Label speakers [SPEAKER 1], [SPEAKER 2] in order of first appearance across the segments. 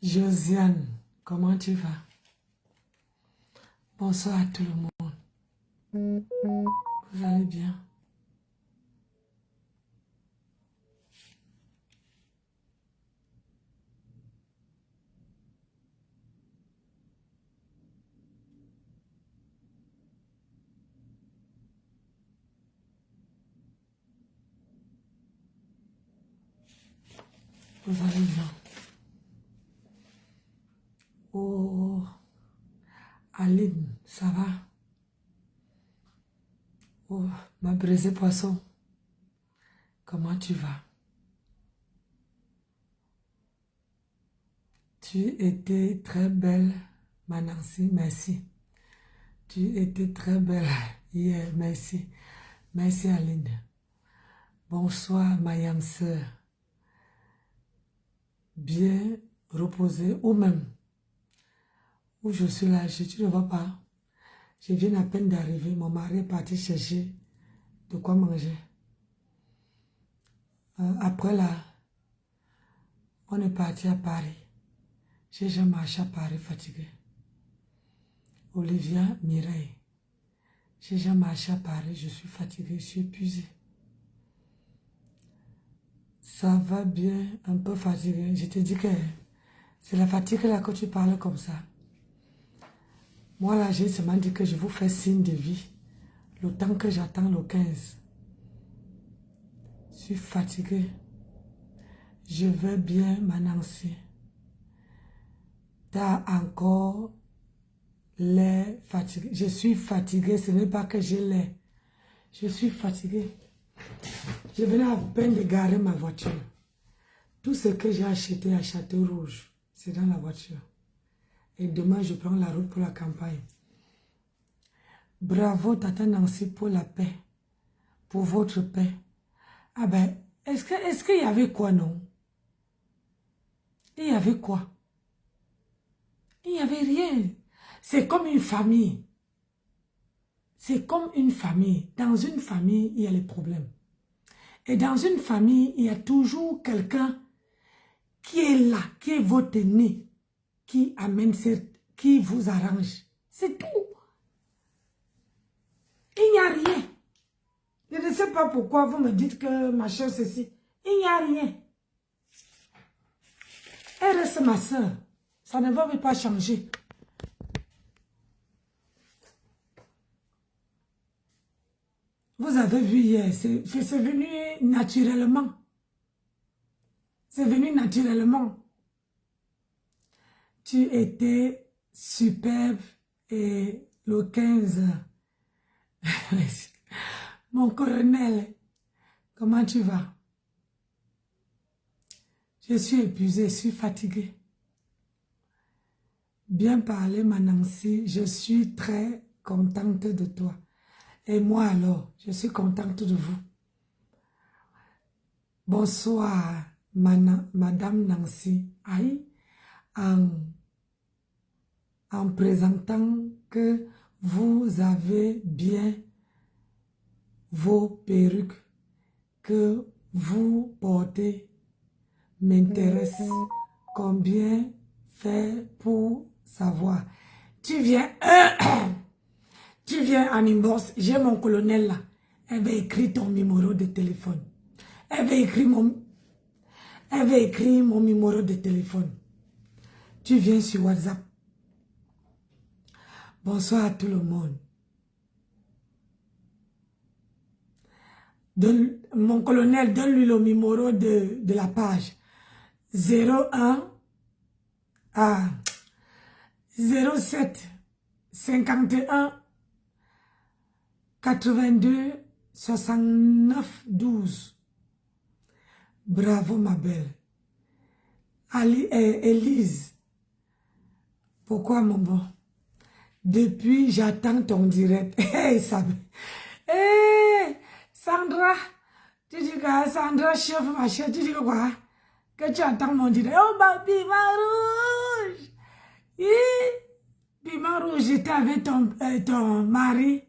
[SPEAKER 1] Josiane, comment tu vas? Bonsoir à tout le monde. Vous allez bien? Vous allez bien? Oh, Aline, ça va? Oh, ma brisée poisson, comment tu vas? Tu étais très belle, ma Nancy, merci. Tu étais très belle hier, merci. Merci Aline. Bonsoir, Mayam sœur. Bien reposée, ou même, où je suis là, tu ne vois pas? Je viens à peine d'arriver, mon mari est parti chercher de quoi manger. Après là, on est parti à Paris. J'ai déjà marché à Paris fatigué. Olivia Mireille. J'ai déjà marché à Paris, je suis fatigué, je suis épuisé. Ça va bien, un peu fatigué. Je te dis que c'est la fatigue là que tu parles comme ça. Moi là, j'ai seulement dit que je vous fais signe de vie. Le temps que j'attends le 15. Je suis fatigué. Je vais bien, ma Nancy. T'as encore l'air fatigué. Je suis fatigué, ce n'est pas que j'ai l'air. Je suis fatigué. Je venais à peine de garer ma voiture. Tout ce que j'ai acheté à Château-Rouge, c'est dans la voiture. Et demain, je prends la route pour la campagne. Bravo, Tata Nancy, pour la paix. Pour votre paix. Ah ben, est-ce qu'il y avait quoi, non? Il y avait quoi? Il n'y avait rien. C'est comme une famille. C'est comme une famille. Dans une famille, il y a les problèmes. Et dans une famille, il y a toujours quelqu'un qui est là, qui est votre ennemi, qui amène, qui vous arrange. C'est tout. Il n'y a rien. Je ne sais pas pourquoi vous me dites que ma chère ceci. Il n'y a rien. Elle reste ma soeur. Ça ne va pas changer. Vous avez vu hier, c'est venu naturellement. C'est venu naturellement. Tu étais superbe et le 15. Mon colonel, comment tu vas? Je suis épuisée, je suis fatiguée. Bien parlé, ma Nancy, je suis très contente de toi. Et moi alors, je suis contente de vous. Bonsoir, Madame Nancy. Aïe, en présentant que vous avez bien vos perruques que vous portez m'intéresse. Combien faire pour savoir? Tu viens en inbox, j'ai mon colonel là. Elle va écrire ton numéro de téléphone. Elle va écrire mon numéro de téléphone. Tu viens sur WhatsApp. Bonsoir à tout le monde. Mon colonel, donne-lui le numéro de la page. 01 à 07 51 82 69 12. Bravo ma belle. Élise. Pourquoi mon bon? Depuis, j'attends ton direct. Hey, hey, Sandra. Tu dis que Sandra, chef, ma chère, tu dis que quoi? Que tu attends mon direct. Oh, ma piment rouge. Piment rouge, j'étais avec ton mari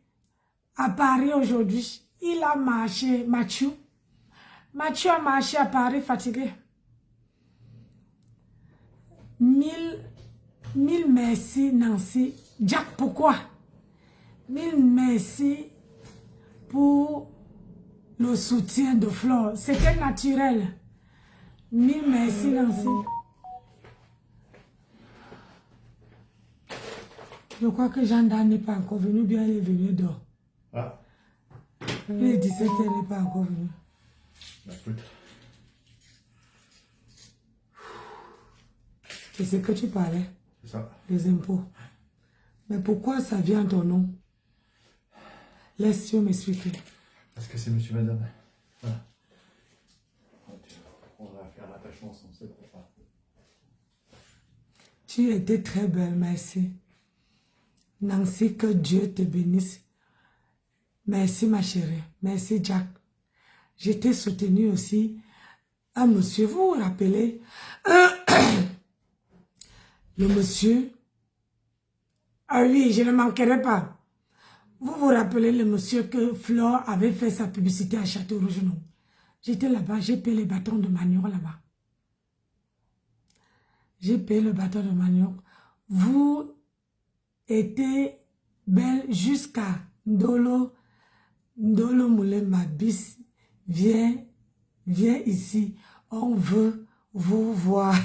[SPEAKER 1] à Paris aujourd'hui. Il a marché, Mathieu. Mathieu a marché à Paris fatigué. Mille merci, Nancy. Jack, pourquoi? 1000 merci pour le soutien de Flore. C'était naturel. 1000 merci, Nancy. Je crois que Jean-Dan n'est pas encore venu, bien il est venu dehors.
[SPEAKER 2] Ah.
[SPEAKER 1] Il est 17h, il n'est pas encore venu.
[SPEAKER 2] Bah, écoute.
[SPEAKER 1] C'est ce que tu parlais.
[SPEAKER 2] C'est ça.
[SPEAKER 1] Les impôts. Mais pourquoi ça vient ton nom? Laisse-moi m'expliquer.
[SPEAKER 2] Parce que c'est monsieur madame. Voilà. On va faire l'attachement ensemble, c'est pour ça.
[SPEAKER 1] Tu étais très belle, merci. Nancy, que Dieu te bénisse. Merci ma chérie. Merci Jack. J'étais soutenue aussi. Un monsieur, vous vous rappelez? Le monsieur. Ah oui, je ne manquerai pas. Vous vous rappelez le monsieur que Flore avait fait sa publicité à Château-Rouge, non? J'étais là-bas, j'ai payé les bâtons de manioc là-bas. J'ai payé le bâton de manioc. Vous étiez belle jusqu'à Ndolo. Ndolo Moulin Mabis. Viens ici. On veut vous voir.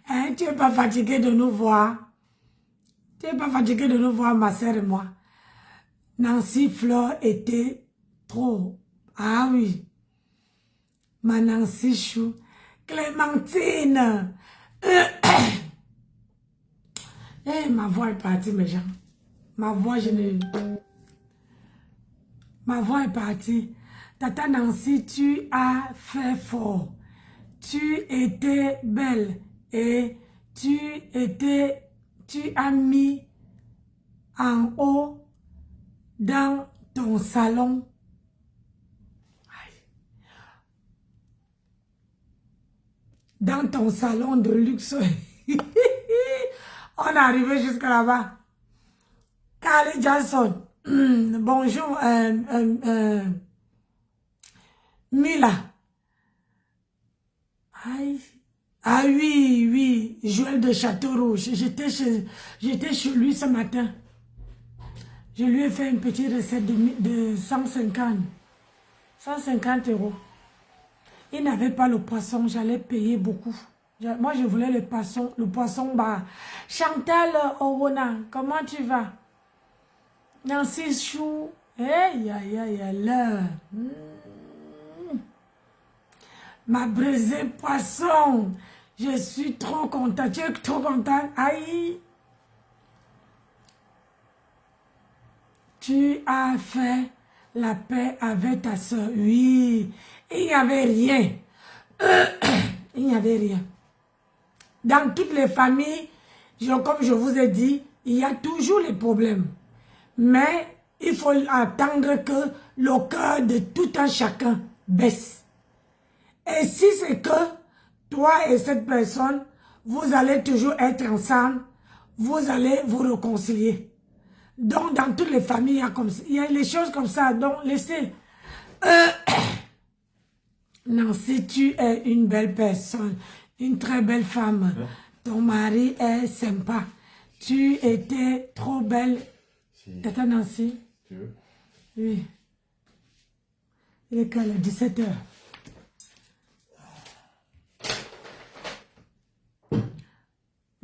[SPEAKER 1] Hein, tu n'es pas fatigué de nous voir? Tu n'es pas fatigué de nous voir, ma sœur et moi? Nancy Flore était trop. Ah oui. Ma Nancy Chou. Clémentine. Eh, ma voix est partie, mes gens. Ma voix, Ma voix est partie. Tata Nancy, tu as fait fort. Tu étais belle. Et tu as mis en haut dans ton salon. Dans ton salon de luxe. On est arrivé jusqu'à là-bas. Carly Johnson. Bonjour. Mila. Aïe. Ah oui. Joël de Château-Rouge. J'étais chez lui ce matin. Je lui ai fait une petite recette de 150 €. Il n'avait pas le poisson, j'allais payer beaucoup. Moi, je voulais le poisson bas. Chantal Owona, comment tu vas? Nancy Chou, là. Ma braisée poisson, je suis trop contente. Tu es trop contente? Aïe. Tu as fait la paix avec ta soeur. Oui, il n'y avait rien. Il n'y avait rien. Dans toutes les familles, comme je vous ai dit, il y a toujours les problèmes. Mais il faut attendre que le cœur de tout un chacun baisse. Et si c'est que toi et cette personne, vous allez toujours être ensemble, vous allez vous réconcilier. Donc, dans toutes les familles, il y a les choses comme ça. Donc, laissez. Non, si tu es une belle personne, une très belle femme, ton mari est sympa. Tu étais trop belle. Si. Tata Nancy?
[SPEAKER 2] Tu veux?
[SPEAKER 1] Oui. Il est quelle heure? 17h.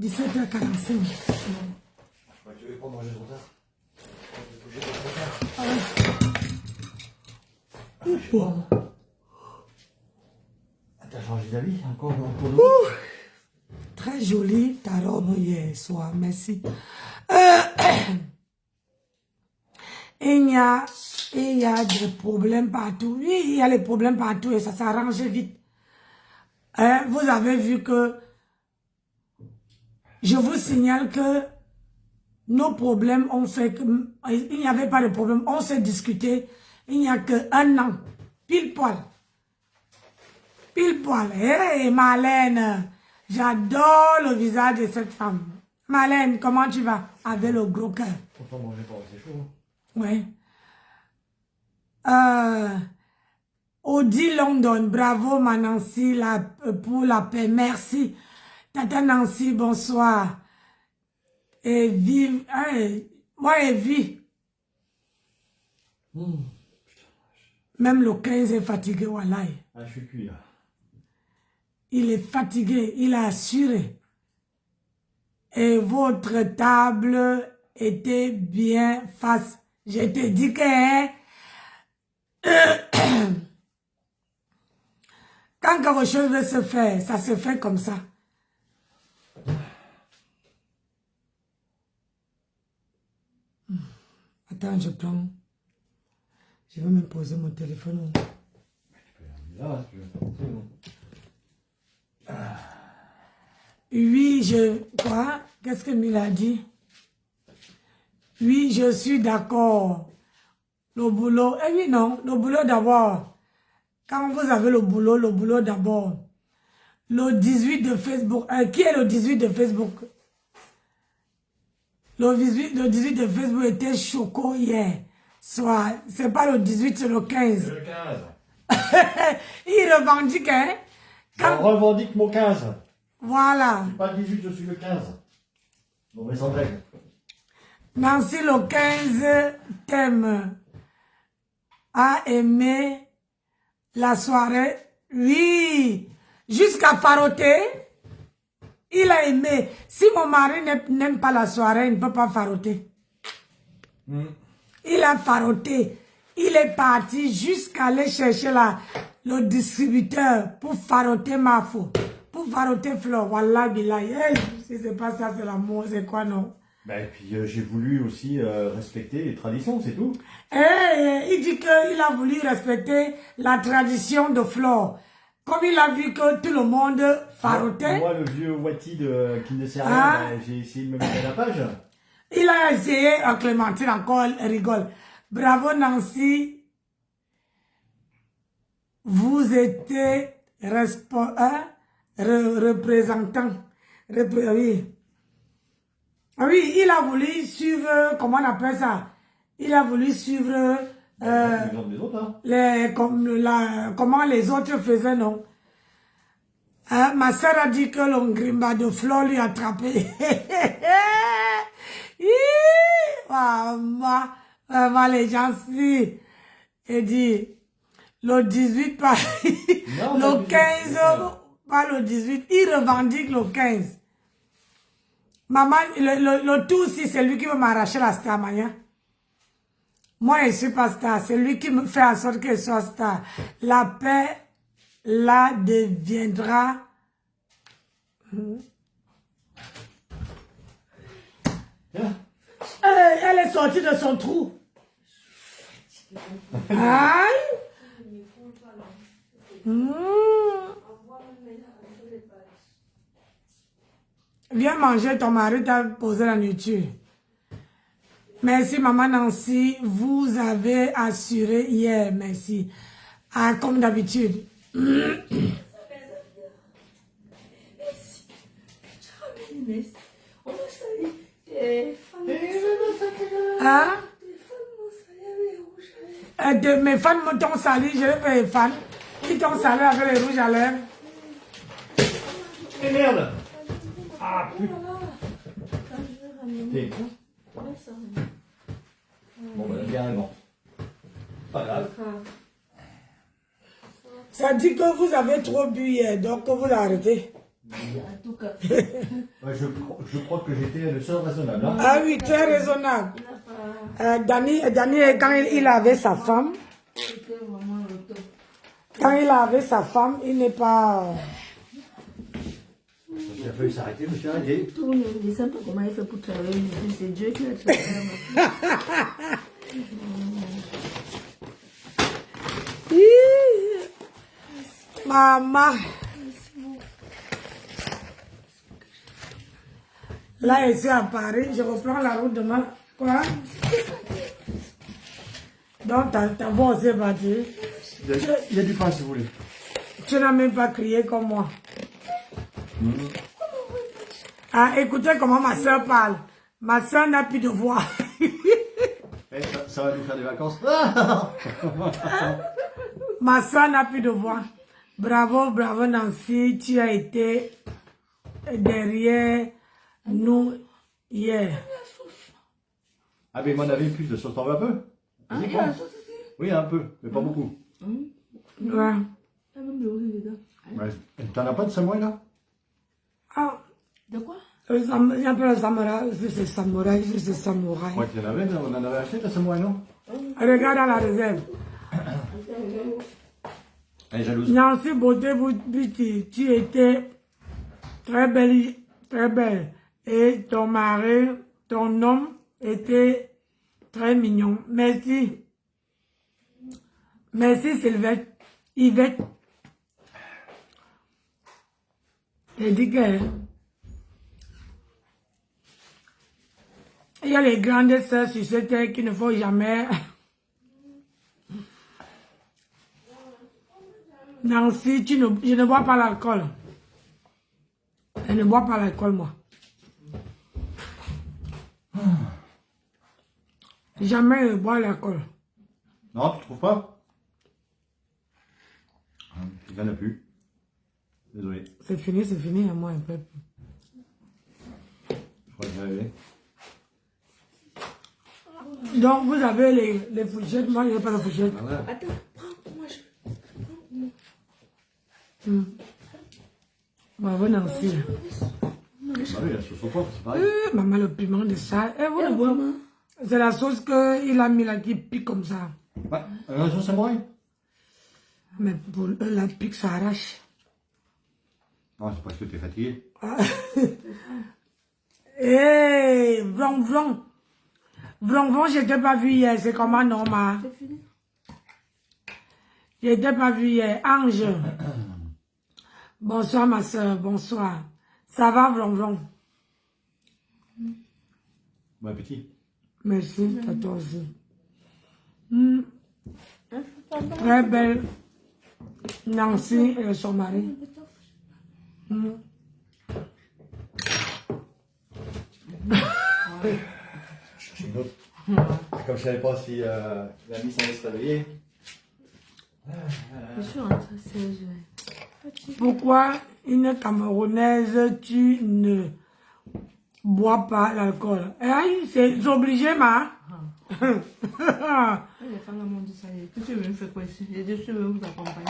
[SPEAKER 1] 17h45.
[SPEAKER 2] Tu veux pas manger trop tard? T'as changé d'avis encore pour nous?
[SPEAKER 1] Très jolie ta robe hier soir, merci. Il y a des problèmes partout. Oui, il y a les problèmes partout et ça s'arrange vite. Vous avez vu que je vous signale que nos problèmes ont fait qu'il n'y avait pas de problème. On s'est discuté. Il n'y a qu'un an. Pile poil. Pile poil. Hey, Marlène. J'adore le visage de cette femme. Marlène, comment tu vas? Avec le gros cœur.
[SPEAKER 2] Pourtant, manger pas, c'est chaud.
[SPEAKER 1] Oui. Audie London. Bravo, ma Nancy, pour la paix. Merci. Tata Nancy, bonsoir. Et vive, moi et vie. Même le 15 est fatigué, Wallahi.
[SPEAKER 2] Ah, je suis cuit là.
[SPEAKER 1] Il est fatigué, il a assuré. Et votre table était bien face. Je te dis que quand quelque chose veut se faire, ça se fait comme ça. Attends, je prends. Je vais me poser mon téléphone.
[SPEAKER 2] Là, tu veux. C'est bon.
[SPEAKER 1] Oui, Quoi? Qu'est-ce que Mila a dit? Oui, je suis d'accord. Le boulot... Eh oui, non. Le boulot d'abord. Quand vous avez le boulot d'abord. Le 18 de Facebook. Qui est le 18 de Facebook? Le 18 de Facebook était choco hier. Soit, c'est pas le 18, c'est le 15.
[SPEAKER 2] C'est le 15.
[SPEAKER 1] Il revendique, hein?
[SPEAKER 2] Je revendique mon 15.
[SPEAKER 1] Voilà.
[SPEAKER 2] Je suis pas le 18, je suis le 15. Bon, mais sans blague.
[SPEAKER 1] Nancy, le 15, t'aime. A aimé la soirée. Oui. Jusqu'à faroter. Il a aimé. Si mon mari n'aime pas la soirée, il ne peut pas faroter. Il a faroté. Il est parti jusqu'à aller chercher le distributeur pour faroter ma fou. Pour faroter Flore. Wallah, billah. Hey, si c'est pas ça, c'est l'amour. C'est quoi, non?
[SPEAKER 2] Bah, et puis j'ai voulu aussi respecter les traditions, c'est tout.
[SPEAKER 1] Il dit qu'il a voulu respecter la tradition de Flore. Comme il a vu que tout le monde farotait.
[SPEAKER 2] Moi, le vieux Wati qui ne sait rien, j'ai essayé de me mettre à la page.
[SPEAKER 1] Il a essayé, Clémentine encore rigole. Bravo Nancy. Vous étiez représentant. Oui. Ah oui, il a voulu suivre, comment on appelle ça? Il a voulu suivre
[SPEAKER 2] des autres, hein.
[SPEAKER 1] comment les autres faisaient, non? Ma soeur a dit que l'ongrimba de Flore lui a attrapé. Les gens, si. Et dit, le 18, pas,
[SPEAKER 2] Non,
[SPEAKER 1] le 15, pas le 18, il revendique le 15. Maman, le tout aussi, c'est lui qui veut m'arracher la star, Maya. Moi, je ne suis pas star. C'est lui qui me fait en sorte que je sois star. La paix, là, deviendra... Elle est sortie de son trou. Aïe. Viens manger, ton mari t'a posé la nourriture. Merci, maman Nancy. Vous avez assuré hier. Merci. Ah, comme d'habitude. Hein? Mes fans t'ont sali, je vais faire les fans. Ils t'ont sali avec les rouges à lèvres.
[SPEAKER 2] Et merde! Ah, putain! Bon, ben, bien avant. Pas grave.
[SPEAKER 1] Ça dit que vous avez trop bu hier, donc vous arrêtez.
[SPEAKER 2] Ouais, je crois que j'étais le seul raisonnable. Hein.
[SPEAKER 1] Ah oui, très raisonnable. Dani, quand il avait sa femme, il n'est pas...
[SPEAKER 2] Il a fallu s'arrêter, je me suis arrêté.
[SPEAKER 3] Je ne sais pas comment il fait pour travailler, c'est Dieu qui a travaillé.
[SPEAKER 1] Maman. Là, je suis à Paris, je reprends la route demain. Quoi? Donc, ta voix s'est battue.
[SPEAKER 2] Il y a du pain si vous voulez.
[SPEAKER 1] Tu n'as même pas crié comme moi. Ah, écoutez comment ma soeur parle. Ma soeur n'a plus de voix.
[SPEAKER 2] Ça va nous faire des vacances.
[SPEAKER 1] Ma soeur n'a plus de voix. Bravo, bravo Nancy, tu as été derrière nous hier.
[SPEAKER 2] Ah, mais mon avis, plus de sauce, t'en veux un peu?
[SPEAKER 3] Ah,
[SPEAKER 2] C'est
[SPEAKER 3] il y a
[SPEAKER 2] bon.
[SPEAKER 3] la sauce ici.
[SPEAKER 2] Oui, un peu, mais pas beaucoup.
[SPEAKER 1] Ouais.
[SPEAKER 3] Il y a même le riz dedans.
[SPEAKER 2] Ouais. T'en as pas de samouraï là?
[SPEAKER 1] Ah,
[SPEAKER 3] De quoi?
[SPEAKER 1] il y a pas le samouraï, c'est samouraï, c'est samouraï.
[SPEAKER 2] Ouais, tu en avais, on en avait acheté de la samouraï, non?
[SPEAKER 1] Regarde à la réserve.
[SPEAKER 2] Elle est jalouse.
[SPEAKER 1] Nancy Beauté Beauty, tu étais très belle, très belle. Et ton mari, ton homme était très mignon. Merci. Merci Sylvette. Yvette. Elle dit que il y a les grandes sœurs sur cette terre qui ne font jamais. Nancy, je ne bois pas l'alcool. Je ne bois pas l'alcool, moi. Jamais je bois l'alcool.
[SPEAKER 2] Non, tu trouves pas? Il n'y en a plus. Désolé,
[SPEAKER 1] C'est fini, à moi un peu.
[SPEAKER 2] je crois que j'y arrivé.
[SPEAKER 1] Donc, vous avez les fourchettes, moi, je n'ai pas de fourchette.
[SPEAKER 2] Ah, ouais.
[SPEAKER 3] Attends, prends, moi je.
[SPEAKER 1] Bravo, Nancy.
[SPEAKER 2] Bah oui, la sauce au poivre, c'est pareil.
[SPEAKER 1] Maman, le piment de ça. Et vous, le bois. C'est la sauce qu'il a mis là qui pique comme ça.
[SPEAKER 2] Ouais, la sauce samouraï?
[SPEAKER 1] Mais pour eux, la pique, ça arrache.
[SPEAKER 2] Non, c'est parce que t'es fatigué.
[SPEAKER 1] Hé, vlong, vlong. Vlong, vlong, je t'ai pas vu hier. C'est comment, Norma?
[SPEAKER 3] C'est fini.
[SPEAKER 1] Je t'ai pas vu hier. Ange. Bonsoir, ma soeur. Bonsoir. Ça va, vlong, vlong?
[SPEAKER 2] Bon appétit.
[SPEAKER 1] Merci, à toi aussi. Très belle. Nancy et son mari.
[SPEAKER 2] Une autre. Comme je savais pas si l'ami s'en allait se réveiller.
[SPEAKER 3] Je suis rentrée à 16h.
[SPEAKER 1] Pourquoi une Camerounaise, tu ne bois pas l'alcool? Eh, c'est obligé, ma.
[SPEAKER 3] Les femmes m'ont dit ça. Qu'est-ce que tu veux me faire quoi ici? J'ai dit, je veux vous accompagner.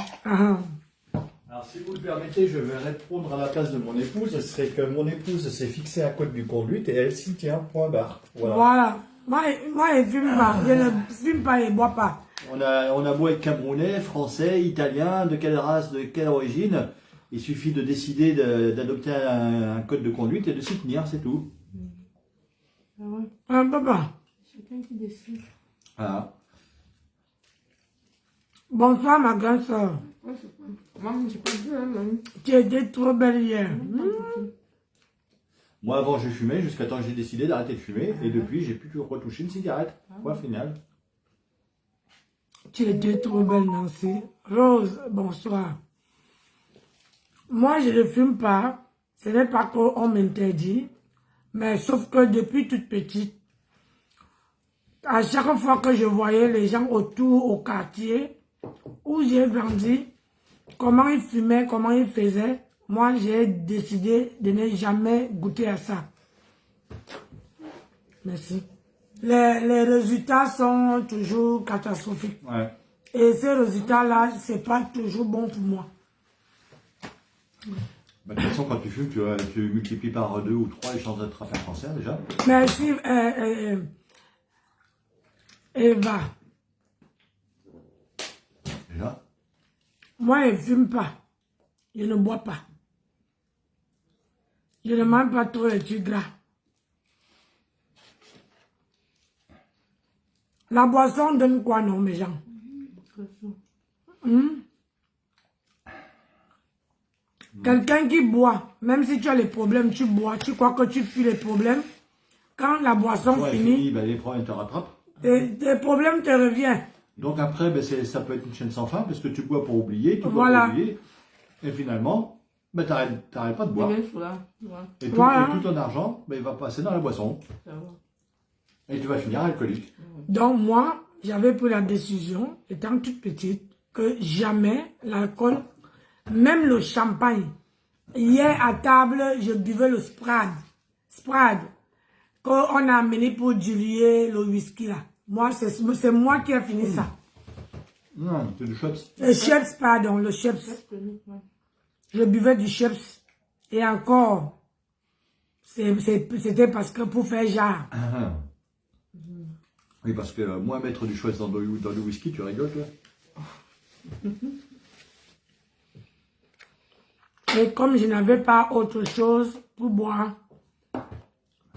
[SPEAKER 2] Alors, si vous le permettez, je vais répondre à la place de mon épouse. Ce serait que mon épouse s'est fixée à côte du conduite et elle s'y tient, point barre.
[SPEAKER 1] Voilà. Moi, je ne fume pas. Je ne fume pas et ne bois pas.
[SPEAKER 2] On a beau être camerounais, français, italien, de quelle race, de quelle origine. Il suffit de décider d'adopter un code de conduite et de s'y tenir, c'est tout.
[SPEAKER 3] Ah ouais.
[SPEAKER 1] Papa.
[SPEAKER 3] Chacun qui décide.
[SPEAKER 2] Voilà.
[SPEAKER 1] Bonsoir, ma grande soeur.
[SPEAKER 3] Ouais, c'est pas. Maman, j'ai pas vu, hein, maman.
[SPEAKER 1] Tu étais trop belle hier.
[SPEAKER 2] Moi, avant, je fumais jusqu'à temps que j'ai décidé d'arrêter de fumer. Et depuis, j'ai plus retouché une cigarette. Point final.
[SPEAKER 1] Tu étais trop belle, Nancy. Rose, bonsoir. Moi, je ne fume pas. Ce n'est pas qu'on m'interdit. Mais sauf que depuis toute petite, à chaque fois que je voyais les gens autour au quartier où j'ai grandi, comment ils fumaient, comment ils faisaient, moi, j'ai décidé de ne jamais goûter à ça. Merci. Les résultats sont toujours catastrophiques.
[SPEAKER 2] Ouais.
[SPEAKER 1] Et ces résultats-là, c'est pas toujours bon pour moi.
[SPEAKER 2] Bah, de toute façon, quand tu fumes, tu multiplies par 2 ou 3 les chances d'attraper un cancer déjà.
[SPEAKER 1] Merci, Eva.
[SPEAKER 2] Déjà.
[SPEAKER 1] Moi, je ne fume pas. Je ne bois pas. Je ne mange pas trop les trucs gras. La boisson donne quoi, non, mes gens? Quelqu'un qui boit, même si tu as les problèmes, tu bois, tu crois que tu fuis les problèmes. Quand la boisson finit,
[SPEAKER 2] bah, les problèmes te rattrapent.
[SPEAKER 1] tes problèmes te reviennent.
[SPEAKER 2] Donc après, bah, ça peut être une chaîne sans fin parce que tu bois pour oublier, tu bois
[SPEAKER 1] Voilà.
[SPEAKER 2] pour oublier. Et finalement, bah, t'arrêtes pas de boire.
[SPEAKER 3] bien sûr, là. Ouais.
[SPEAKER 2] Et tout,
[SPEAKER 1] Voilà.
[SPEAKER 2] et tout ton argent, bah, il va passer dans la boisson.
[SPEAKER 3] Ça va.
[SPEAKER 2] Et tu vas finir alcoolique.
[SPEAKER 1] Donc moi, j'avais pris la décision, étant toute petite, que jamais l'alcool, même le champagne Hier, à table, je buvais le Sprad. Sprad. Qu'on a amené pour diluer le whisky, là. Moi, c'est moi qui ai fini ça.
[SPEAKER 2] Non, c'est du Schweppes.
[SPEAKER 1] Le Schweppes, pardon, le Schweppes. Je buvais du Schweppes. Et encore, c'était parce que pour faire genre.
[SPEAKER 2] Oui, parce que moi, mettre du Schweppes dans le whisky, tu rigoles, toi.
[SPEAKER 1] Et comme je n'avais pas autre chose pour boire,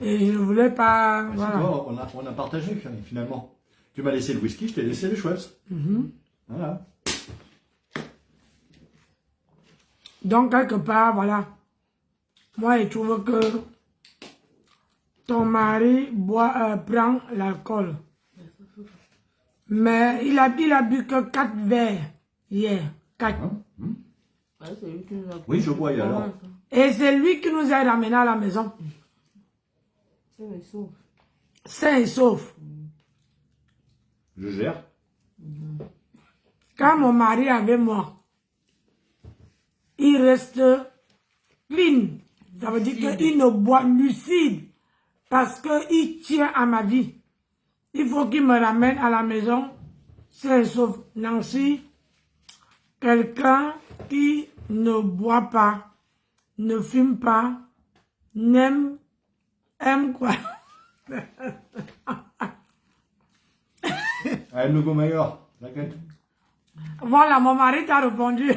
[SPEAKER 1] et je ne voulais pas... Voilà.
[SPEAKER 2] Toi, on a partagé, finalement. Tu m'as laissé le whisky, je t'ai laissé le Schweppes. Voilà.
[SPEAKER 1] Donc, quelque part, voilà. Moi, je trouve que ton mari prend l'alcool. Mais il a bu que 4 verres hier. 4.
[SPEAKER 2] Oui, je bois alors.
[SPEAKER 1] Et c'est lui qui nous a ramenés à la maison. Sain et sauf.
[SPEAKER 2] Je gère.
[SPEAKER 1] Quand mon mari est avec moi, il reste clean. Ça veut dire qu'il ne boit lucide. Parce qu'il tient à ma vie. Il faut qu'il me ramène à la maison. Sain et sauf. Nancy, quelqu'un qui ne boit pas, ne fume pas, aime quoi?
[SPEAKER 2] Aime le Go-Mayor, t'inquiète.
[SPEAKER 1] Voilà, mon mari t'a répondu.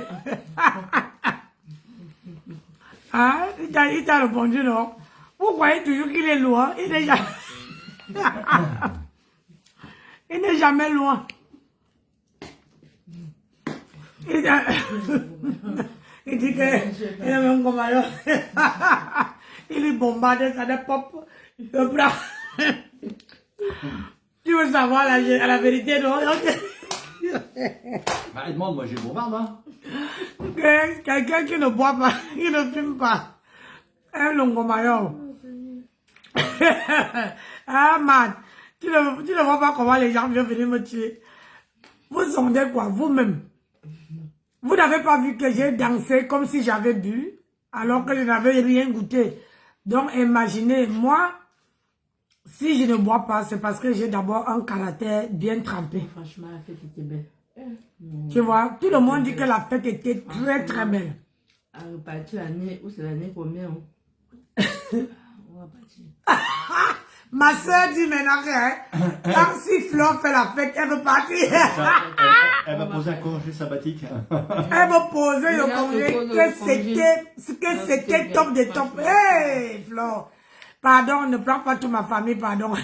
[SPEAKER 1] Hein? Il t'a répondu, non? Vous croyez toujours qu'il est loin? Il n'est jamais... il n'est jamais loin. Il dit que il est même comme alors. Il lui bombarde, ça ne pop le bras. Tu veux savoir la vérité, non?
[SPEAKER 2] Bah, demande, moi j'ai bombarde, hein.
[SPEAKER 1] Quelqu'un qui ne boit pas, qui ne fume pas. Un longomaillon. Ah, man. Tu ne vois pas comment les gens viennent venir me tuer. Vous sondez quoi, vous-même? Vous n'avez pas vu que j'ai dansé comme si j'avais bu, alors que je n'avais rien goûté. Donc, imaginez, moi, si je ne bois pas, c'est parce que j'ai d'abord un caractère bien trempé.
[SPEAKER 3] Franchement, la fête était belle.
[SPEAKER 1] Tu vois, tout le monde dit que la fête était très très belle.
[SPEAKER 3] À repartir l'année, ou c'est l'année combien? On va partir.
[SPEAKER 1] Ma soeur dit maintenant que si Flore fait la fête, elle veut partir.
[SPEAKER 2] Elle va poser un congé sabbatique.
[SPEAKER 1] Elle va poser le congé, que c'était top de top. Hey, Flore. Pardon, ne prends pas toute ma famille, pardon.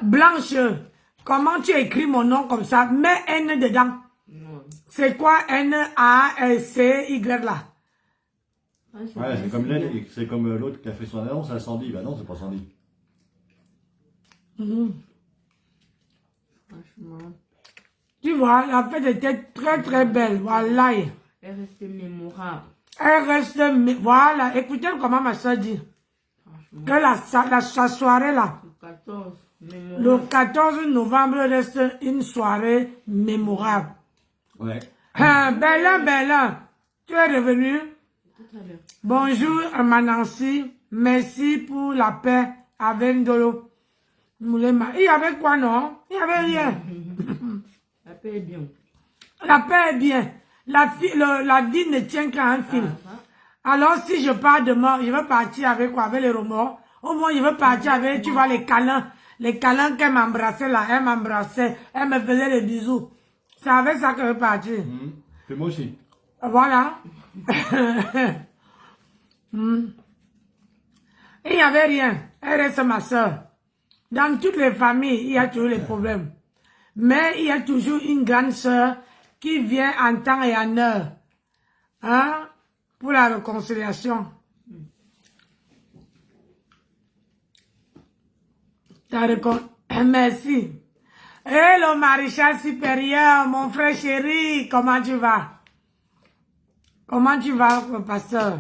[SPEAKER 1] Blanche, comment tu écris mon nom comme ça? Mets N dedans. C'est quoi N-A-C-Y là?
[SPEAKER 2] Ouais, c'est comme l'autre qui a fait son annonce à Sandy. Bah non, c'est pas Sandy.
[SPEAKER 3] Franchement.
[SPEAKER 1] Tu vois, la fête était très très belle. Voilà.
[SPEAKER 3] Elle reste mémorable.
[SPEAKER 1] Elle reste... Voilà, écoutez comment ma soeur dit. Que la soirée là, le 14 novembre reste une soirée mémorable.
[SPEAKER 2] Ouais.
[SPEAKER 1] Bella, tu es revenu. Bonjour à ma Nancy, merci pour la paix avec Ndolo. Il y avait quoi, non? Il n'y avait rien.
[SPEAKER 3] La paix est bien.
[SPEAKER 1] La paix est bien. La vie ne tient qu'à un fil. Alors, si je pars demain, je veux partir avec quoi? Avec les remords. Au moins, je veux partir avec, tu vois, les câlins. Les câlins qu'elle m'embrassait là, elle m'embrassait. Elle me faisait des bisous. C'est avec ça que je veux partir.
[SPEAKER 2] Et moi aussi.
[SPEAKER 1] Voilà. Il n'y avait rien. Elle reste ma soeur. Dans toutes les familles, il y a toujours des problèmes. Mais il y a toujours une grande soeur qui vient en temps et en heure. Hein? Pour la réconciliation. Merci. Hello, maréchal supérieur, mon frère chéri, comment tu vas? Comment tu vas, pasteur?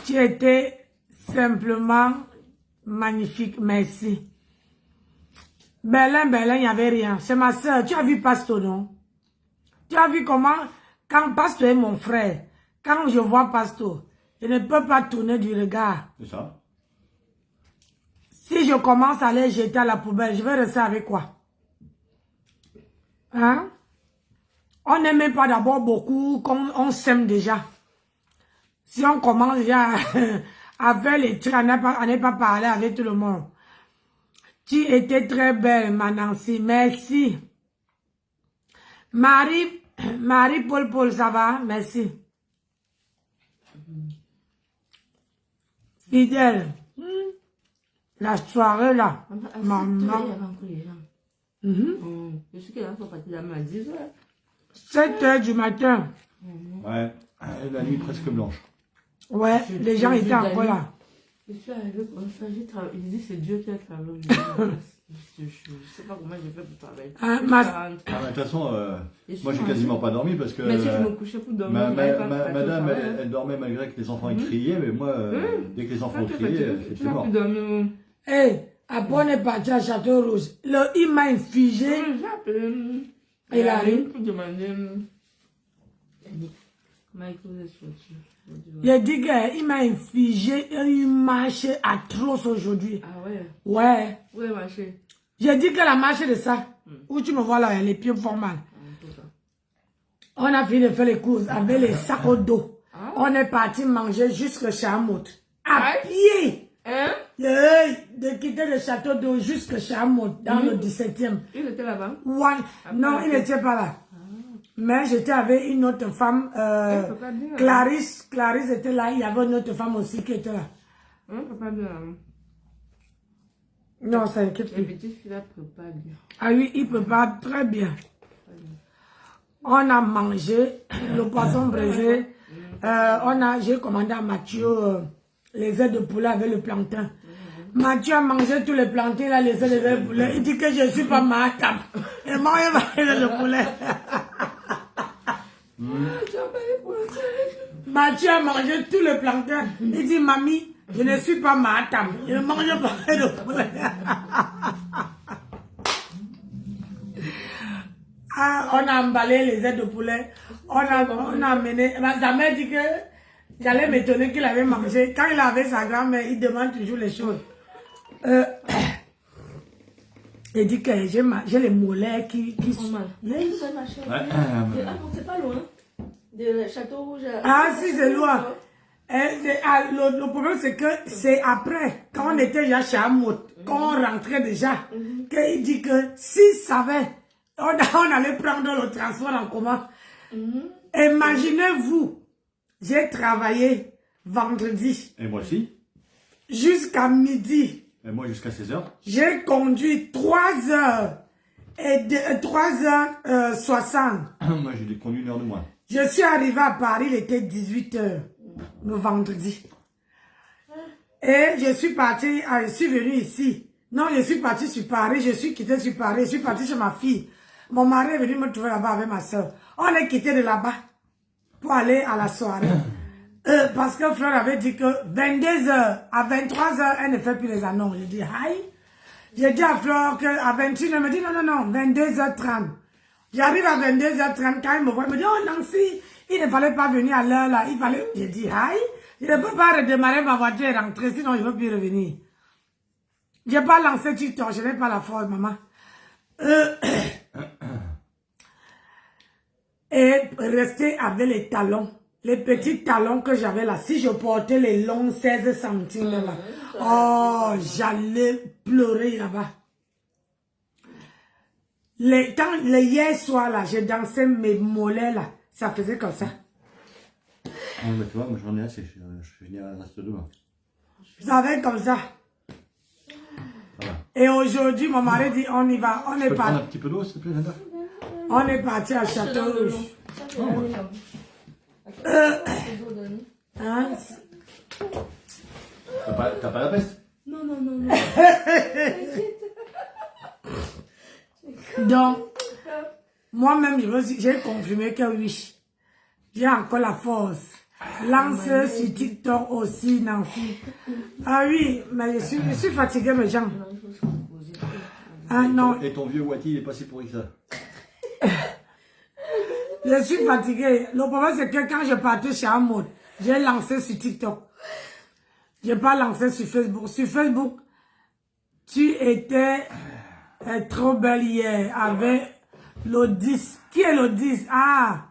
[SPEAKER 1] Tu étais simplement magnifique, merci. Berlin, il n'y avait rien. C'est ma soeur. Tu as vu Pasto, non? Tu as vu comment Quand Pasteur est mon frère, quand je vois Pasteur, je ne peux pas tourner du regard.
[SPEAKER 2] C'est ça.
[SPEAKER 1] Si je commence à les jeter à la poubelle, je vais rester avec quoi? Hein? On n'aime pas d'abord beaucoup, on s'aime déjà. Si on commence déjà à faire les trucs, à ne pas parler avec tout le monde. Tu étais très belle, ma Nancy. Merci. Marie Paul, ça va? Merci. Fidèle. La soirée là. Maman.
[SPEAKER 3] Je suis qu'elle a parti la main à 10 heures.
[SPEAKER 1] 7 h du matin.
[SPEAKER 2] Ouais, la nuit presque blanche.
[SPEAKER 1] Ouais, les gens étaient encore là.
[SPEAKER 3] Je suis arrivée comme ça, j'ai travaillé. Il dit c'est Dieu qui a travaillé. Je sais pas comment j'ai fait pour travailler.
[SPEAKER 2] De toute façon, moi j'ai quasiment pas dormi parce que
[SPEAKER 3] mais si je me couchais pour dormir,
[SPEAKER 2] madame elle dormait malgré que les enfants criaient, mais moi dès que les enfants criaient, c'était mort.
[SPEAKER 1] Hé, après on est parti à Château Rouge. Il m'a infligé.
[SPEAKER 3] Il arrive pour demander.
[SPEAKER 1] Il a dit qu'il m'a infligé une marche atroce aujourd'hui.
[SPEAKER 3] Ah ouais?
[SPEAKER 1] Ouais.
[SPEAKER 3] Où est marché?
[SPEAKER 1] J'ai dit que la marche de ça, où tu me vois là, les pieds font mal. On a fini de faire les courses avec les sacs d'eau. On est parti manger jusqu'à Chamout. À pied.
[SPEAKER 3] Hein?
[SPEAKER 1] De quitter le château d'eau jusqu'à Chamout, dans le 17e.
[SPEAKER 3] Il était là-bas?
[SPEAKER 1] Ouais. Non, il n'était pas là. Mais j'étais avec une autre femme, Clarisse. Clarisse était là, il y avait une autre femme aussi qui était là.
[SPEAKER 3] Papa bien.
[SPEAKER 1] Non, ça inquiète
[SPEAKER 3] Les
[SPEAKER 1] plus.
[SPEAKER 3] petites filles là préparent bien.
[SPEAKER 1] Ah oui, il prépare très bien. On a mangé le poisson braisé. J'ai commandé à Mathieu les œufs de poulet avec le plantain. Mathieu a mangé tous les plantains, là, les œufs de poulet. Il dit que je ne suis pas matam. Et moi, il m'a le poulet. Mathieu a mangé tous les plantains. Il dit, mamie, je ne suis pas matam. Je ne mange pas de poulet. On a emballé les ailes de poulet. On a amené. Sa mère dit que j'allais m'étonner qu'il avait mangé. Quand il avait sa grand-mère, il demande toujours les choses. Il dit que j'ai les mollets qui sont mal.
[SPEAKER 3] C'est pas loin. De Château Rouge.
[SPEAKER 1] Ah, si, c'est loin. Le problème, c'est que c'est après, quand on était déjà chez Amout, quand on rentrait déjà, qu'il dit que s'il savait, on allait prendre le transport en commun. Imaginez-vous, j'ai travaillé vendredi.
[SPEAKER 2] Et moi aussi.
[SPEAKER 1] Jusqu'à midi.
[SPEAKER 2] Et moi jusqu'à 16h.
[SPEAKER 1] J'ai conduit 3 heures. Et 3h60.
[SPEAKER 2] Moi j'ai conduit 1 heure de moins.
[SPEAKER 1] Je suis arrivé à Paris, il était 18 h le vendredi. Et je suis parti, je suis venu ici. Non, je suis parti sur Paris, je suis quitté sur Paris, je suis parti chez ma fille. Mon mari est venu me trouver là-bas avec ma soeur. On est quitté de là-bas pour aller à la soirée. Parce que Fleur avait dit que 22 h, à 23 h, elle ne fait plus les annonces. Je dis, aïe. J'ai dit à Fleur qu'à 21 h, elle me dit, non, 22 h 30. J'arrive à 22 h 30, quand il me voit, il me dit, oh Nancy, il ne fallait pas venir à l'heure là, il fallait... J'ai dit, aïe, je ne peux pas redémarrer ma voiture et rentrer, sinon je ne veux plus revenir. Je n'ai pas lancé TikTok, je n'ai pas la force, maman. Et rester avec les talons, les petits talons que j'avais là, si je portais les longs 16 centimes là, oh, j'allais pleurer là-bas. Hier soir là, j'ai dansé mes mollets là, ça faisait comme ça.
[SPEAKER 2] Ah, bah, tu vois, moi j'en ai assez, je finis à reste demain.
[SPEAKER 1] Ça fait comme ça.
[SPEAKER 2] Voilà.
[SPEAKER 1] Et aujourd'hui, mon mari dit, on y va, on est
[SPEAKER 2] Tu peux prendre un
[SPEAKER 1] parti.
[SPEAKER 2] petit peu d'eau, s'il te plaît, Linda?
[SPEAKER 1] On est parti à Château Rouge. Hein?
[SPEAKER 2] T'as pas la peste?
[SPEAKER 3] Non.
[SPEAKER 1] Donc, moi-même, j'ai confirmé que oui, j'ai encore la force. Lance sur TikTok aussi, Nancy. Ah oui, mais je suis fatiguée, mes gens. Ah non.
[SPEAKER 2] Et ton vieux Wati, il est passé pour ça.
[SPEAKER 1] Je suis fatiguée. Le problème, c'est que quand je partais chez Amod, j'ai lancé sur TikTok. Je n'ai pas lancé sur Facebook. Sur Facebook, tu étais trop belle hier avec l'Odis. Qui est l'Odis? Ah!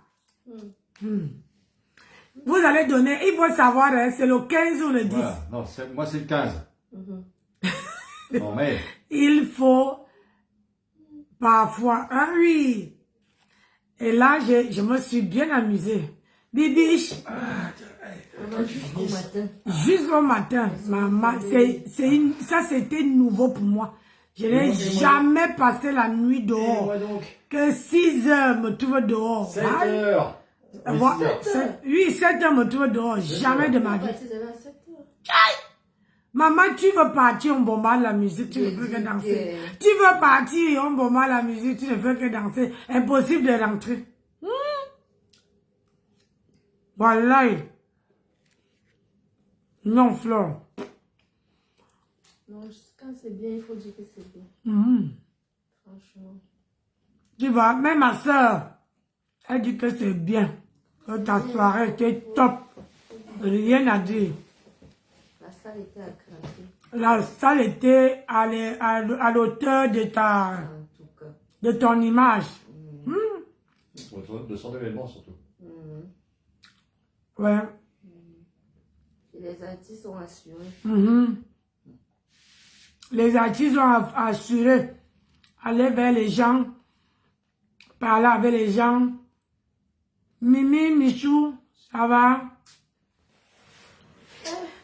[SPEAKER 1] Vous allez donner, il faut savoir, hein, c'est le 15 ou le 10.
[SPEAKER 2] Voilà. Non, moi c'est le 15. Non, mais...
[SPEAKER 1] Il faut parfois, ah oui. Et là, je me suis bien amusée. Bibiche.
[SPEAKER 3] Jusqu'au matin.
[SPEAKER 1] Jusqu'au matin, maman, ça c'était nouveau pour moi. Je n'ai jamais passé la nuit dehors.
[SPEAKER 2] moi donc.
[SPEAKER 1] Que 6 heures me trouve dehors.
[SPEAKER 2] 7 heures.
[SPEAKER 1] Oui, 7 heures me trouve dehors. Jamais de ma vie. Maman, tu veux partir, on bombarde la musique, tu ne veux que danser. Tu veux partir, on bombarde la musique, tu ne veux que danser. Impossible de rentrer. Voilà. Non, Flore.
[SPEAKER 3] Non, quand c'est bien, il faut dire que c'est bien. Franchement.
[SPEAKER 1] Tu vois, même ma soeur, elle dit que c'est bien. Que ta soirée était top. Rien à dire.
[SPEAKER 3] La salle était à craquer.
[SPEAKER 1] La salle était à l'auteur de
[SPEAKER 3] En tout cas.
[SPEAKER 1] de ton image.
[SPEAKER 2] De son événement surtout.
[SPEAKER 1] Ouais.
[SPEAKER 3] Et les artistes sont assurés.
[SPEAKER 1] Les artistes ont assuré aller vers les gens, parler avec les gens. Mimi, Michou, ça va?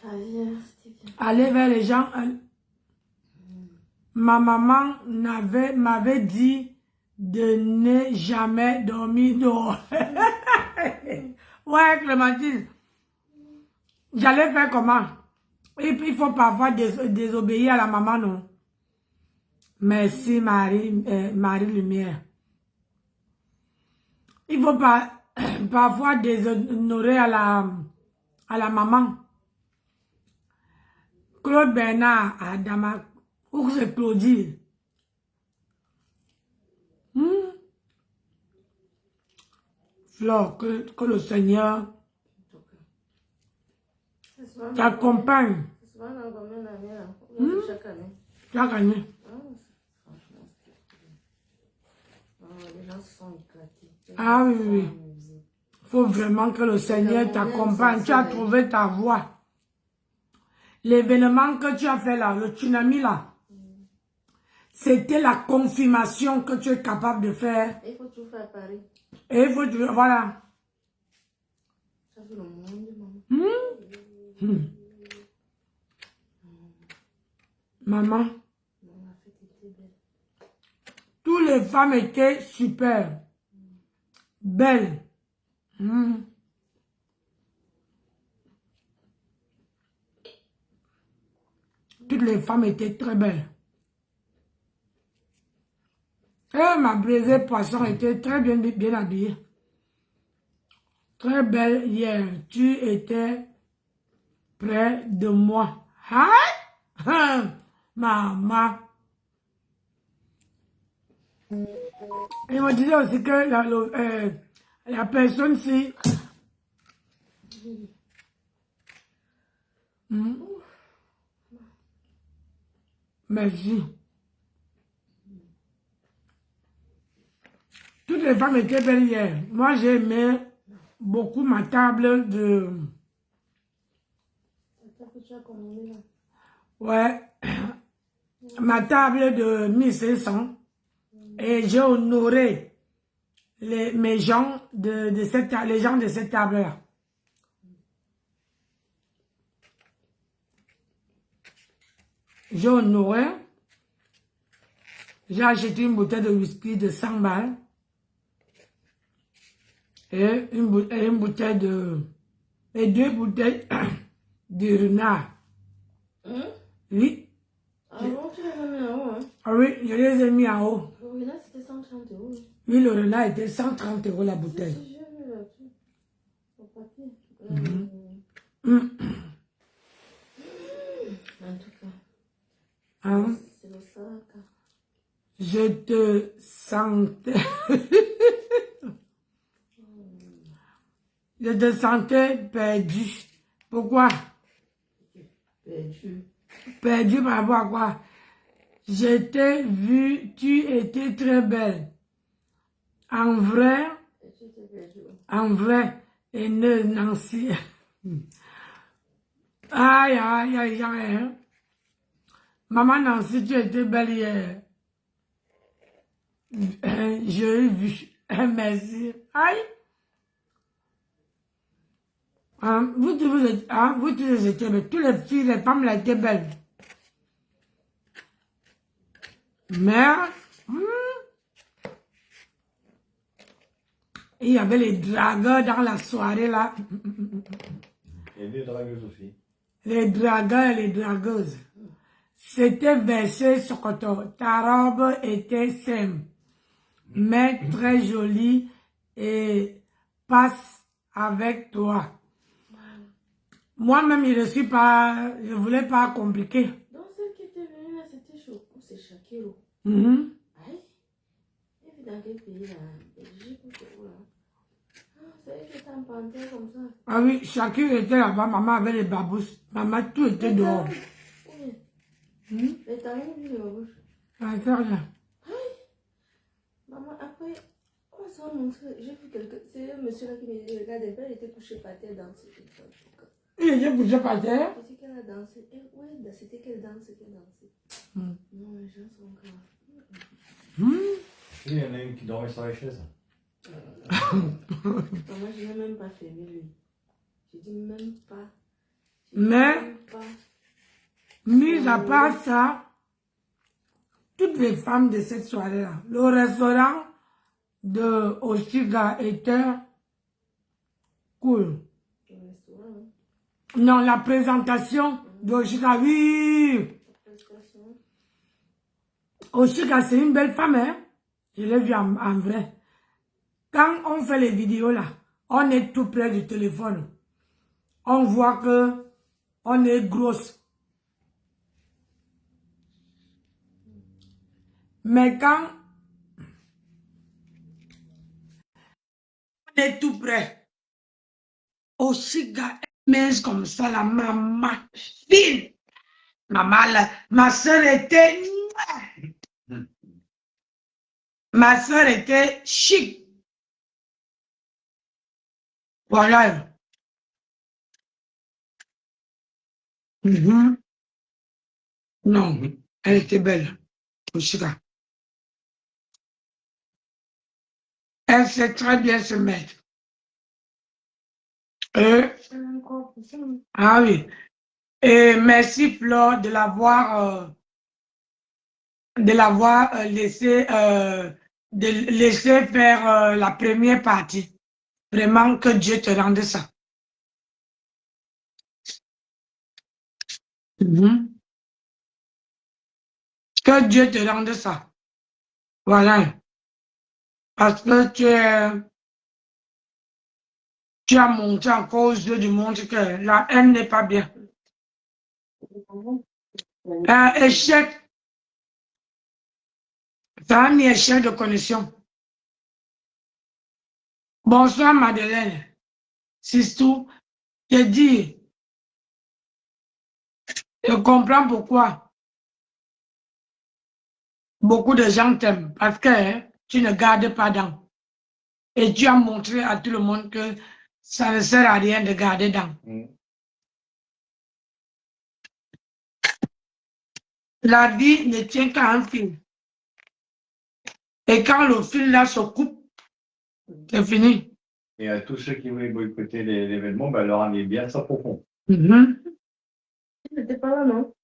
[SPEAKER 3] La vie, c'était bien.
[SPEAKER 1] Aller vers les gens. Ma maman m'avait dit de ne jamais dormir dehors. Ouais, Clémentine. J'allais faire comment? Et puis, il faut parfois désobéir à la maman, non? Merci, Marie Lumière. Il faut parfois déshonorer à la maman. Claude Bernard, Adama, où c'est Claudie? Flore, que le Seigneur t'accompagne
[SPEAKER 3] C'est souvent dans combien d'années là? Chaque année.
[SPEAKER 1] chaque année.
[SPEAKER 3] Franchement, c'était bien. Les gens se sont éclatés.
[SPEAKER 1] Ah oui, oui. Il faut vraiment que le Seigneur t'accompagne. Tu as trouvé ta voie. L'événement que tu as fait là, le tsunami là, c'était la confirmation que tu es capable de faire.
[SPEAKER 3] Il faut tout faire à Paris.
[SPEAKER 1] Et il faut, voilà.
[SPEAKER 3] Ça fait le monde, maman.
[SPEAKER 1] Maman,
[SPEAKER 3] La fête était belle.
[SPEAKER 1] toutes les femmes étaient super. Belles. Toutes les femmes étaient très belles. Et ma brisée poisson était très bien habillée. Très belle hier. Tu étais près de moi. Hein? Maman. Il me disait aussi que la personne-ci... Merci. Toutes les femmes étaient belles hier. Moi, j'ai aimé beaucoup ma table de...
[SPEAKER 3] Tu as commandé là?
[SPEAKER 1] Ouais. Ma table de 1500. Et j'ai honoré mes gens les gens de cette table-là. J'ai honoré. J'ai acheté une bouteille de whisky de 100 balles. Et une bouteille de... Et 2 bouteilles de renard. Oui.
[SPEAKER 3] Ah bon, tu les as mis en haut, hein?
[SPEAKER 1] Ah oui, je les ai mis en haut.
[SPEAKER 3] Le renard, c'était 130 €.
[SPEAKER 1] Oui, le renard était 130 € la bouteille.
[SPEAKER 3] Si, j'ai vu là-dessus. Au papier. En tout cas,
[SPEAKER 1] Hein?
[SPEAKER 3] c'est le sac.
[SPEAKER 1] Je te sentais... Je te sentais perdu. Pourquoi?
[SPEAKER 3] Perdu.
[SPEAKER 1] Perdu par rapport à quoi? Je t'ai vu, tu étais très belle. En vrai, et Nancy. Aïe, aïe, aïe, aïe. Maman Nancy, tu étais belle hier. J'ai vu. Merci. Aïe. Vous tous étiez belles. Toutes les filles, les femmes, là, étaient belles. Mais, il y avait les dragueurs dans la soirée, là.
[SPEAKER 2] Et les dragueuses aussi.
[SPEAKER 1] Les dragueurs et les dragueuses. C'était versé sur coton. Ta robe était simple, mais très jolie et passe avec toi. Moi-même, je voulais pas compliquer.
[SPEAKER 3] Donc, celle qui était venue là, c'était chaud. C'est Shakiro.
[SPEAKER 1] Mhm.
[SPEAKER 3] Aïe. Elle vit dans quel pays là? Belgique ou quoi là? Ah, c'est elle qui était en panthère comme ça.
[SPEAKER 1] Ah oui, chacun était là-bas, maman avait les babous. Maman, tout était dehors.
[SPEAKER 3] Oui. Les talons, oui, les babouches.
[SPEAKER 1] Ah, c'est rien.
[SPEAKER 3] Maman, après, on va s'en montrer. J'ai vu quelqu'un. C'est un monsieur là qui me dit, regarde, elle était couchée par terre dans ce truc.
[SPEAKER 1] Il était couché par terre.
[SPEAKER 3] C'est qu'elle a dansé. Oui, c'était quelle danse qu'elle a dansé. Non, les gens sont graves.
[SPEAKER 2] Il y en a une qui dormait sur la chaise.
[SPEAKER 3] Moi, je n'ai même pas fermé lui. Je dis même pas.
[SPEAKER 1] Mais, mis à part ça, toutes les femmes de cette soirée-là, le restaurant de Oshiga était cool.
[SPEAKER 3] Le restaurant.
[SPEAKER 1] Non, la présentation de Oshiga, oui. Oshiga, c'est une belle femme, hein. Je l'ai vue en vrai. Quand on fait les vidéos là, on est tout près du téléphone. On voit que on est grosse. Mais quand on est tout près, Oshiga est mince comme ça, la maman fine. Maman, là, ma soeur était... Ma soeur était chic. Voilà. Non, elle était belle, Oshiga. Elle sait très bien se mettre. Ah oui. Et merci Flore de l'avoir laissé faire la première partie. Vraiment que Dieu te rende ça. Que Dieu te rende ça. Voilà. Parce que tu as montré encore aux yeux du monde que la haine n'est pas bien. Un échec, c'est un échec de connexion. Bonsoir Madeleine. Sistou, je dis, je comprends pourquoi beaucoup de gens t'aiment. Parce que tu ne gardes pas dents. Et tu as montré à tout le monde que ça ne sert à rien de garder dents. La vie ne tient qu'à un fil. Et quand le fil là se coupe, c'est fini.
[SPEAKER 2] Et à tous ceux qui voulaient boycotter l'événement, bah, leur amener bien ça profond.
[SPEAKER 3] Il n'était pas là, non?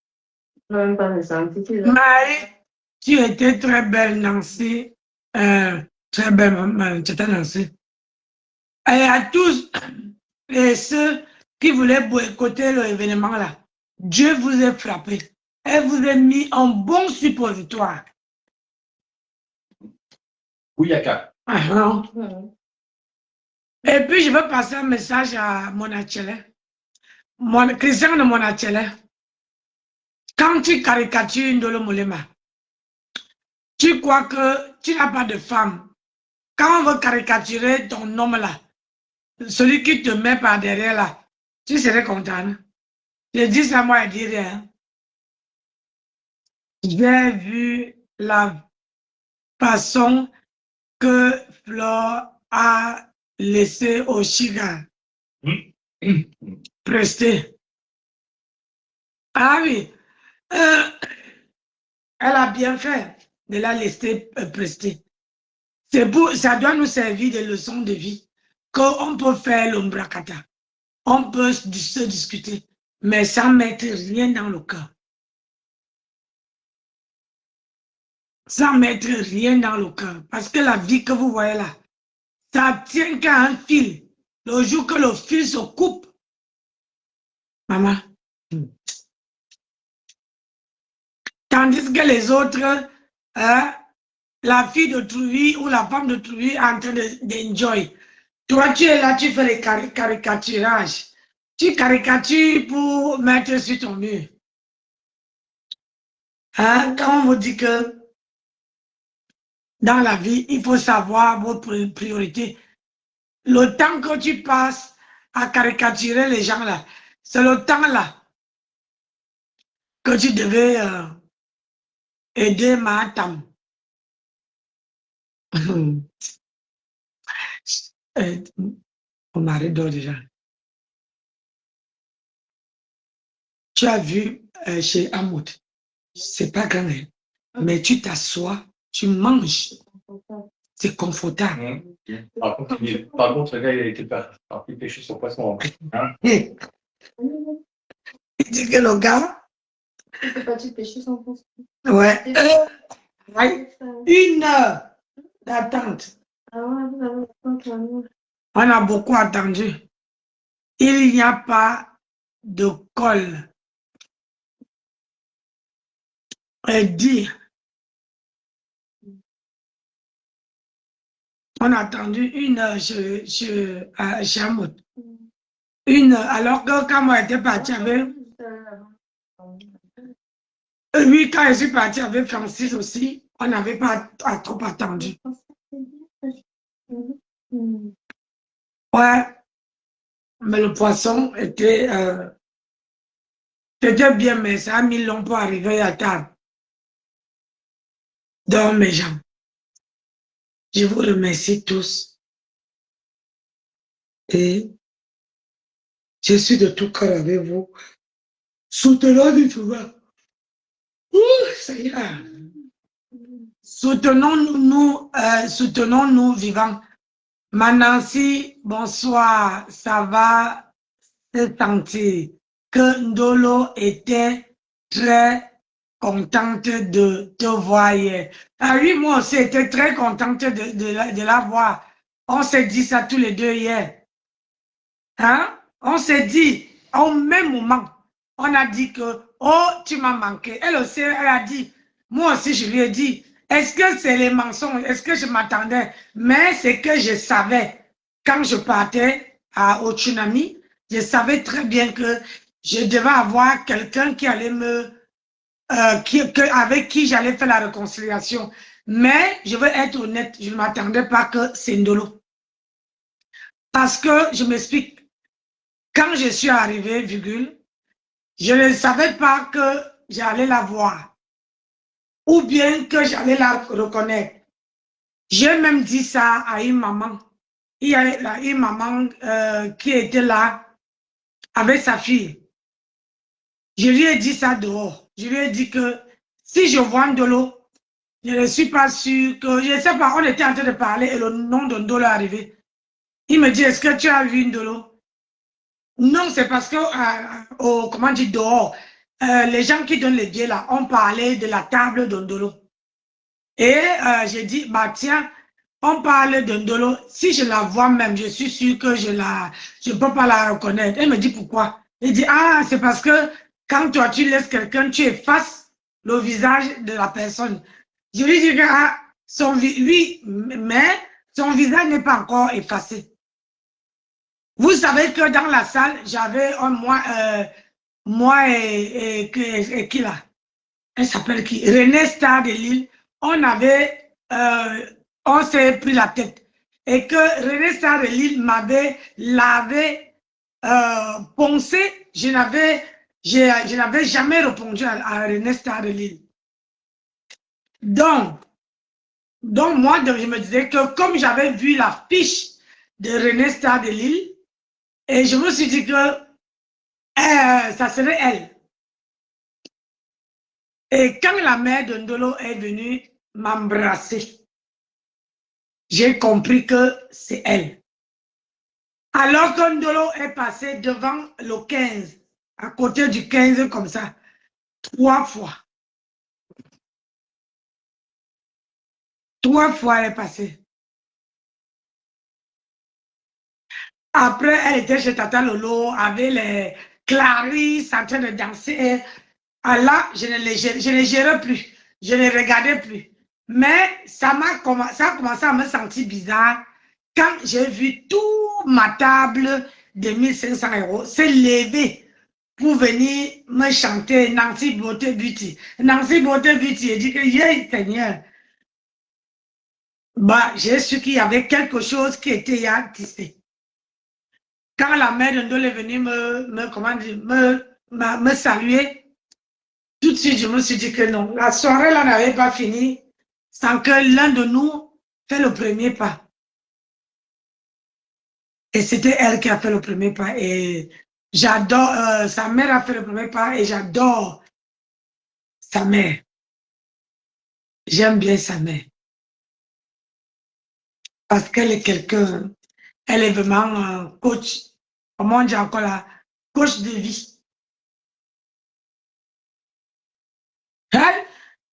[SPEAKER 3] Je n'ai même pas ressenti.
[SPEAKER 1] Marie, tu étais très belle, Nancy. Très belle, c'était Nancy. Et à tous et ceux qui voulaient boycotter l'événement là, Dieu vous a frappé. Elle vous a mis en bon suppositoire.
[SPEAKER 2] Ouyaka.
[SPEAKER 1] Et puis, je veux passer un message à Monachele. Christian de Monachele. Quand tu caricatures Ndolo Moulema, tu crois que tu n'as pas de femme. Quand on veut caricaturer ton homme là,
[SPEAKER 4] celui qui te met par derrière là, tu serais content. Hein? Je dis ça, moi, je dis rien. J'ai vu la façon que Flore a laissé Oshiga prester. Ah oui, euh, elle a bien fait de la laisser prester. Ça doit nous servir de leçon de vie. Qu'on peut faire l'ombracata. On peut se discuter, mais sans mettre rien dans le cœur. Sans mettre rien dans le cœur. Parce que la vie que vous voyez là, ça tient qu'à un fil. Le jour que le fil se coupe, maman. Tandis que les autres, hein, la fille d'autrui ou la femme d'autrui est en train d'enjoy. Toi, tu es là, tu fais les caricaturages. Tu caricatures pour mettre sur ton mur. Hein, quand on vous dit que dans la vie, il faut savoir votre priorité. Le temps que tu passes à caricaturer les gens là, c'est le temps là que tu devais aider ma tante. Mon mari dort déjà. Tu as vu chez Amoud, c'est pas grand, hein, mais tu t'assois, tu manges, c'est confortable.
[SPEAKER 2] Par contre, le gars, il a été parti pêcher son poisson. Hein?
[SPEAKER 4] Il dit que le gars.
[SPEAKER 5] Il peut pas pêcher son poisson.
[SPEAKER 4] Ouais. 1 heure d'attente.
[SPEAKER 5] Ah ouais, vous avez l'attente là.
[SPEAKER 4] On a beaucoup attendu. Il n'y a pas de colle. Elle dit, on a attendu 1 heure chez Amoud. 1 heure, alors que quand moi j'étais parti avec... Oui, quand je suis parti avec Francis aussi, on n'avait pas trop attendu. Ouais, mais le poisson était bien, mais ça a mis long pour arriver à table. Donc, mes gens, je vous remercie tous. Et je suis de tout cœur avec vous. Soutenons du souvent. Ça ira. Soutenons-nous vivants. Manansi, bonsoir, ça va se sentir que Ndolo était très contente de te voir hier. Ah oui, moi aussi, j'étais très contente de la voir. On s'est dit ça tous les deux hier. Hein? On s'est dit, au même moment, on a dit que, oh, tu m'as manqué. Elle aussi, elle a dit, moi aussi, je lui ai dit, est-ce que c'est les mensonges? Est-ce que je m'attendais? Mais c'est que je savais, quand je partais au tsunami, je savais très bien que je devais avoir quelqu'un qui allait avec qui j'allais faire la réconciliation. Mais, je veux être honnête, je ne m'attendais pas que c'est Ndolo. Parce que, je m'explique, quand je suis arrivée, virgule, je ne savais pas que j'allais la voir ou bien que j'allais la reconnaître. J'ai même dit ça à une maman. Il y a une maman qui était là avec sa fille. Je lui ai dit ça dehors. Je lui ai dit que si je vois Ndolo, je ne suis pas sûre que... Je ne sais pas, on était en train de parler et le nom de Ndolo est arrivé. Il me dit, est-ce que tu as vu Ndolo? Non, c'est parce que, comment dire, dehors, les gens qui donnent les billets là, ont parlé de la table d'Ondolo. Et j'ai dit, bah tiens, on parle d'Ondolo. Si je la vois même, je suis sûre que je ne peux pas la reconnaître. Elle me dit pourquoi? Elle dit, ah, c'est parce que quand toi tu laisses quelqu'un, tu effaces le visage de la personne. Je lui dis que, ah, oui, mais son visage n'est pas encore effacé. Vous savez que dans la salle, j'avais moi et qui là? Elle s'appelle qui? René Star de Lille. On s'est pris la tête. et que René Star de Lille l'avait poncé, je n'avais jamais répondu à René Star de Lille. Donc moi, je me disais que comme j'avais vu la fiche de René Star de Lille, et je me suis dit que ça serait elle. Et quand la mère de Ndolo est venue m'embrasser, j'ai compris que c'est elle. Alors que Ndolo est passé devant le 15, à côté du 15 comme ça, 3 fois. 3 fois elle est passée. Après, elle était chez Tata Lolo avec les Clarisse en train de danser. Ah là, je ne les gérais plus. Je ne regardais plus. Mais ça a commencé à me sentir bizarre quand j'ai vu toute ma table de 1500 € se lever pour venir me chanter Nancy Beauté Beauty. Nancy Beauté Beauty, elle dit que yeah, Seigneur. Bah, j'ai su qu'il y avait quelque chose qui était tissé. Quand la mère de Ndolo est venue me saluer, tout de suite, je me suis dit que non, la soirée là n'avait pas fini sans que l'un de nous fait le premier pas. Et c'était elle qui a fait le premier pas. Et j'adore, sa mère a fait le premier pas et j'adore sa mère. J'aime bien sa mère. Parce qu'elle est quelqu'un, elle est vraiment un coach, comment on dit encore là, coach de vie. Hein?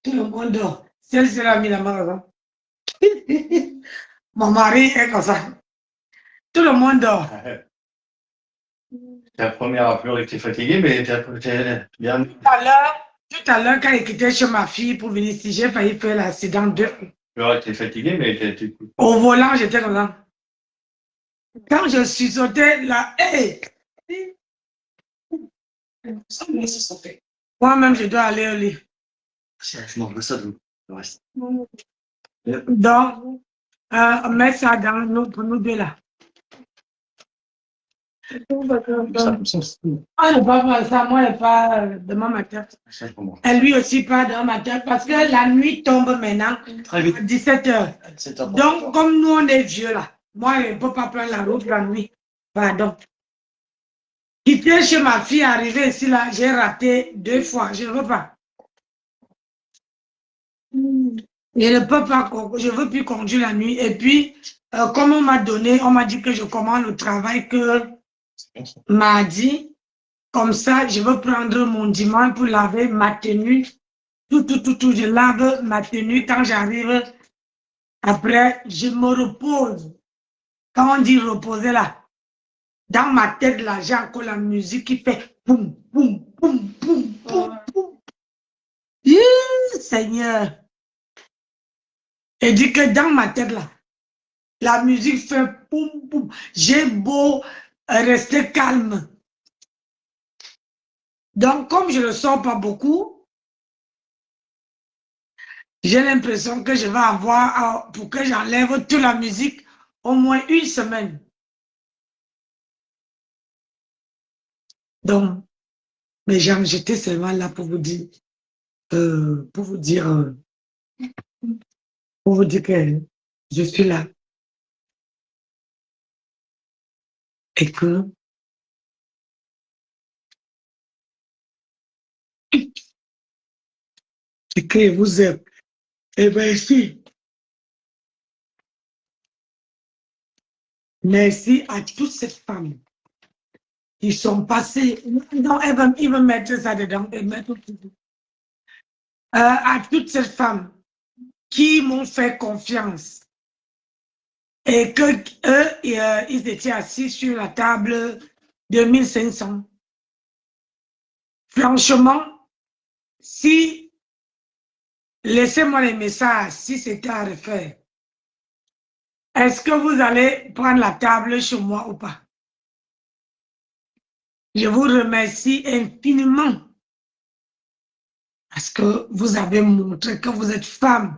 [SPEAKER 4] Tout le monde dort. Celle-ci a mis la main avant. Mon mari est comme ça. Tout le monde dort.
[SPEAKER 2] C'est la première à pleurer que tu es fatigué, mais tu es bien.
[SPEAKER 4] Tout à l'heure, quand il quittait chez ma fille pour venir ici, j'ai failli faire l'accident 2 fois.
[SPEAKER 2] Tu es fatigué, mais tu.
[SPEAKER 4] Au volant, j'étais comme ça. Quand je suis sauté là, hey! Moi-même, je dois aller au lit.
[SPEAKER 2] Je mange ça de le reste.
[SPEAKER 4] Donc, on met ça dans pour nous deux là. Ah, ne pas faire ça, moi, elle pas devant ma tête. Elle lui aussi pas devant ma tête parce que la nuit tombe maintenant à 17h. Donc, comme nous, on est vieux là, moi, je ne peux pas prendre la route la nuit. Pardon. Quitter chez ma fille, arriver ici là, j'ai raté 2 fois. Je ne veux pas. Je ne peux pas, je ne veux plus conduire la nuit. Et puis, comme on m'a dit que je commence le travail que mardi. Comme ça, je veux prendre mon dimanche pour laver ma tenue. Tout. Je lave ma tenue quand j'arrive. Après, je me repose. Quand on dit reposer là, dans ma tête là, j'ai encore la musique qui fait boum, boum, boum, boum, boum, boum. Seigneur. Et dit que dans ma tête là, la musique fait boum, boum. J'ai beau rester calme. Donc, comme je ne sors pas beaucoup, j'ai l'impression que je vais avoir, pour que j'enlève toute la musique, au moins 1 semaine. Donc, mes gens, j'étais seulement là pour vous dire, que je suis là. Et que vous êtes. Et bien ici, merci à toutes ces femmes qui sont passées. Non, ils vont mettre ça dedans. À toutes ces femmes qui m'ont fait confiance et que eux, ils étaient assis sur la table de 1500. Franchement, si, laissez-moi les messages, si c'était à refaire, est-ce que vous allez prendre la table chez moi ou pas? Je vous remercie infiniment parce que vous avez montré que vous êtes femme.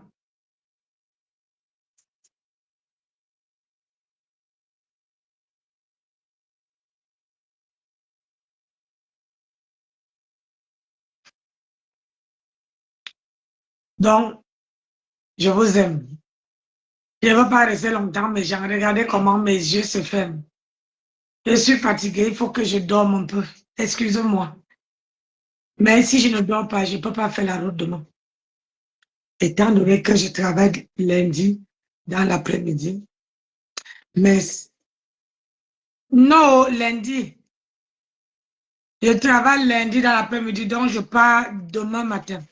[SPEAKER 4] Donc, je vous aime. Je ne veux pas rester longtemps, mais j'ai regardé comment mes yeux se ferment. Je suis fatiguée, il faut que je dorme un peu. Excusez-moi. Mais si je ne dors pas, je ne peux pas faire la route demain. Étant donné que je travaille lundi dans l'après-midi. Mais non, lundi. Je travaille lundi dans l'après-midi, donc je pars demain matin.